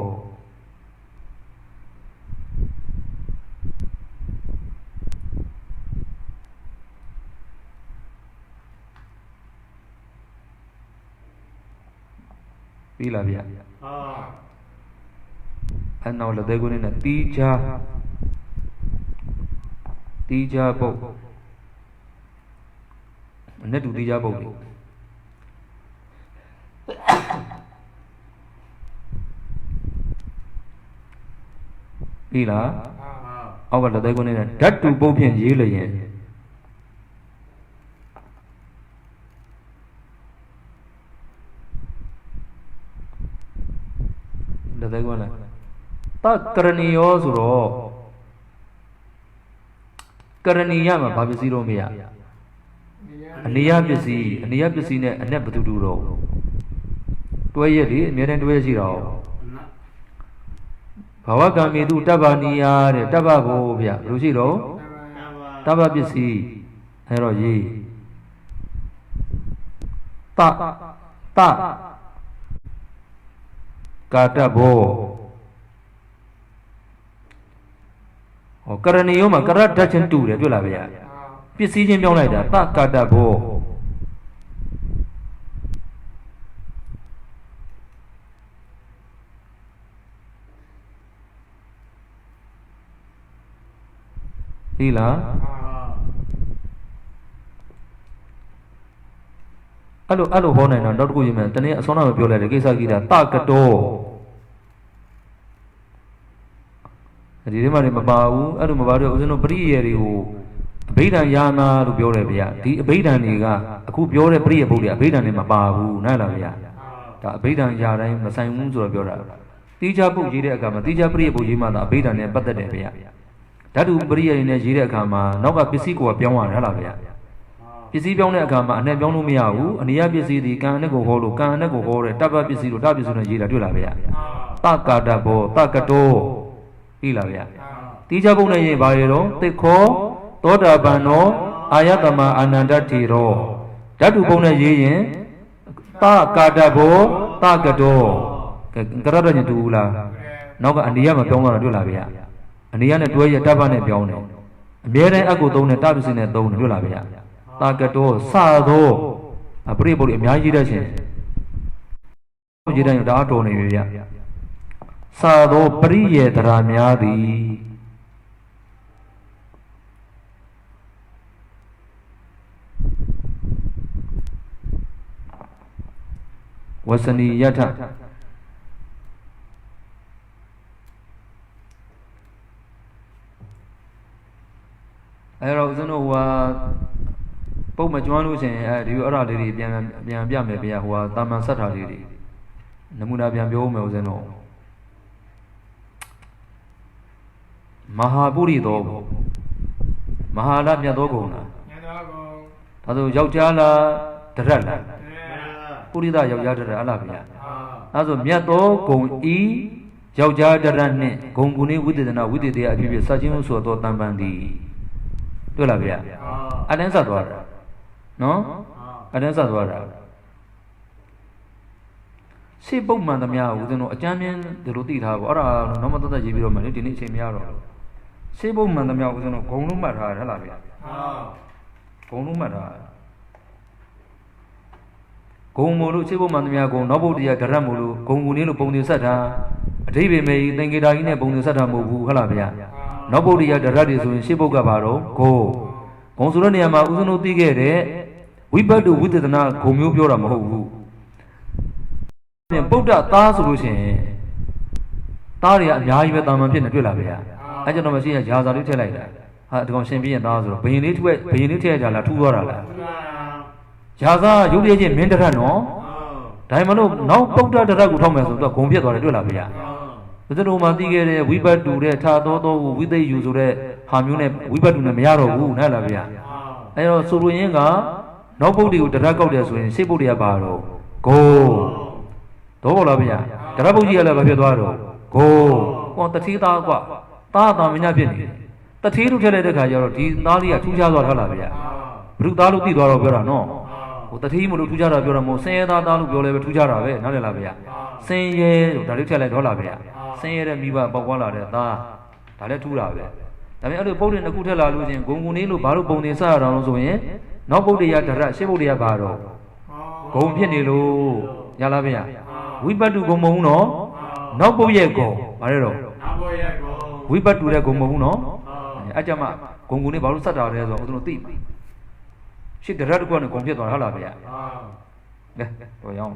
ပြီးလားဗျာအဲ့နောက်လက်သေးကိုနဲ့တီးချပုတ်နဲ့တူတီးချပုတ်လေပြီးလားအောက်ကလက်သေးကိုနဲ့ဓာတ်တူပုတ်ဖြင့်ရေးလျင်လက်သေးကိုနဲ့တကရဏီယောဆိုတော့ကရဏီယမှာဘာပစ္စည်းတော့မရအနိယပစ္စည်းနဲ့အ내ဘသူတူတော့တွဲရက်လေအမြဲတမ်းတွဲရှိတော့ဘာဝကံမေတုတပ္ပနိယတဲ့တပ္ပဘို့ဗျဘယ်လိုရှိတော့တပ္ပပစ္စည်းအဲ့တော့ရေးတကာတဘောဟောကရဏီယောမှာကရတတ်ချင်းတူတယ်တွေ့လားဗျာပစ္စည်းချင်းပြောင်းလိုက်တာတကာတဘောဒီလားအဲ့လိုဟောနိုင်တော့နောက်တစ်ခုရေးမယ်တနေ့အစောနောက်ပြောလိုက်တယ်ကိစ္စကြီးတာတကတောဒီထဲမှာနေမပါဘူးအဲ့လိုမပါတော့ဦးဇင်းတို့ပရိယေတွေကိုအဘိဓမ္မာယာနာလို့ပြောတယ်ဗျာဒီအဘိဓမ္မာတွေကအခုပြောတဲ့ပရိယေပုဒ်တွေအဘိဓမ္မာတွေမပါဘူးနားလားဗျာဒါအဘိဓမ္မာယာတိုင်းမဆိုင်ဘူးဆိုတော့ပြောတာတိကျပုဒ်ရေးတဲ့အခါမှာတိကျပရိယေပုဒ်ရေးမှသာအဘိဓမ္မာနဲ့ပတ်သက်တယ်ဗျာဓာတုပရိယေတွေနဲ့ရေးတဲ့အခါမှာနောက်ကပစ္စည်းကိုပြောင်းရတယ်ဟုတ်လားဗျာပစ္စည်းပြောင်းတဲ့အခါမှာအ내ပြောင်းလို့မရဘူးအနိယပစ္စည်းဒီကံအ내ကိုဟောလို့ကံအ내ကိုဟောတဲ့တပ္ပပစ္စည်းတို့တပ္ပပစ္စည်းနဲ့ရေးတာတွေ့လားဗျာတကာတဘောတကတောပြီးလားဗျာတိကျပုဒ်နဲ့ရေးပါရတော့တစ်ခောသောတာပန်နောအာယတမအာနန္ဒထေရောဓာတုပုဒ်နဲ့ရေးရင်တကာတဘောတကတောကရတညတူလားနောက်ကအနိယမှာပြောင်းသွားတာတွေ့လားဗျာအနိယနဲ့တွဲရတပ္ပနဲ့ပြောင်းတယ်အမြဲတမ်းအကုသုံးနဲ့တပ္ပစီနဲ့သုံးတယ်တွေ့လားဗျာတာကတောစသောပရိပုဒ်အများကြီးတဲ့ချင်းရေးတဲ့ဒါအတော်နေပြီဗျစသောပရိယေတရာများသည်ဝဆနီယထအဲ့တော့ဦးဇင်းတို့ပုတ်မကျွမ်းလို့ရှိရင်အဲဒီအဲ့ဒါလေးတွေပြန်ပြမယ်ဗျာဟိုတာမန်ဆက်တာလေးတွေနမူနာပြန်ပြောဦးမယ်ဦးဇင်းတို့မဟာပုရိသောမဟာလမြတ်သောကုံလားမြတ်သောကုံဒါဆိုယောက်ျားလားတရက်လားပုရိသယောက်ျားတရက်အလားဗျာအဲဆိုမြတ်သောကုံဤယောက်ျားတရက်နှင့်ဂုံကုနေဝိသေသနာဝိသေတေအဖြစ်ဖြစ်စခြင်းဆိုသောတန်ပန်သည်တွေ့လားဗျာအတန်းဆက်သွားတာနော်အတန်းဆက်သွားတာ ရှေ့ပုတ်မှန်သမျှဦးဇင်းတို့အကျမ်းမြင်ဒီလိုသိထားပေါ့အဲ့ဒါတော့မတတ်ရေးပြီးတော့မှလေဒီနေ့အချိန်မရတော့ရှေ့ပုတ်မှန်သမျှဦးဇင်းတို့ဂုံလုံးမှတ်ထားတယ်ဟဲ့လားဗျာဂုံလုံးမှတ်ထားဂုံမို့လို့ရှေ့ပုတ်မှန်သမျှဂုံနောက်ပုတ်တရားဒရက်မို့လို့ဂုံကူနေလို့ပုံတင်ဆက်တာအဓိပ္ပာယ်မေသင်္ကေတကြီးနဲ့ပုံတင်ဆက်တာမဟုတ်ဘူးဟဲ့လားဗျာနောက်ပုတ်တရားဒရက်တွေဆိုရင်ရှေ့ပုတ်ကပါတော့ဂုံဆိုတဲ့နေရာမှာဦးဇင်းတို့သိခဲ့တဲ့ဝိပတ္တုဝိသေသနာဂုံမျိုးပြောတာမဟုတ်ဘူးပုဒ္ဒသားဆိုလို့ရှိရင်သားတွေကအများကြီးပဲတာမန်ဖြစ်နေတွေ့လာဗျာအဲကြောင့်တော့မရှိရင်ဂျာစာလေးထည့်လိုက်တာဟာဒီကောင်ရှင်ပြင်းသားဆိုတော့ဘယင်လေးထည့်ကြလားထူသွားတာလားဂျာစာရုပ်ရည်ချင်းမင်းတရတ်နော်ဒါမှမဟုတ်နောက်ပုဒ္ဒတရတ်ကိုထောက်မယ်ဆိုတော့ဂုံပြတ်သွားတယ်တွေ့လာဗျာဘယ်သူမှသိခဲ့တဲ့ဝိပတ္တုတဲ့ထာသောဝိသိယုဆိုတဲ့ဟာမျိုးနဲ့ဝိပတ္တုနဲ့မရတော့ဘူးနဲ့လားဗျာအဲတော့ဆိုလိုရင်းကနောက်ပုဒ်တွေကိုတရတ်ကောက်တယ်ဆိုရင်ရှေ့ပုဒ်တွေကပါတော့ဂုံတော့ဘောလားဗျာတရပုတ်ကြီးကလည်းမဖြစ်သွားတော့ဂိုးဟောတတိသားကွာသားသားမင်းများဖြစ်နေတတိတို့ထက်တဲ့ခါကျတော့ဒီသားလေးကထူးခြားသွားလားဗျာဘုရုသားလို့သိသွားတော့ပြောတာနော်ဟိုတတိမလို့ထူးခြားတာပြောတာမဟုတ်ဆင်းရဲသားလို့ပြောလဲပဲထူးခြားတာပဲနားလည်လားဗျာဆင်းရဲလို့ဒါလေးထက်လိုက်တော့လားဗျာဆင်းရဲတဲ့မိဘပေါက်ကွာလာတဲ့သားဒါလည်းထူးတာပဲဒါပေမဲ့အဲ့လိုပုတ်တဲ့တစ်ခုထက်လာလို့ချင်းဂုံဂုံလေးလို့ဘာလို့ပုံတင်ဆက်ရအောင်လို့ဆိုရင်နောက်ပုတ်တရားဒရရှေ့ပုတ်တရားဘာတော့ဂုံဖြစ်နေလို့ရလားဗျာဝိပတ္တုဂုံမဟုတ်နော်နောက်ပုတ်ရဲ့ဂုံဗါရဲတော့နောက်ပုတ်ရဲ့ဂုံဝိပတ္တုတဲ့ဂုံမဟုတ်နော်အဲ့ကြမှာဂုံဂုံလေးဘာလို့စက်တာလဲဆိုတော့ဦးဇင်းတို့သိပြီရှစ်ဒရတ်တကွနဲ့ဂုံဖြစ်သွားတာဟုတ်လားဗျာကဲတော့ရအောင်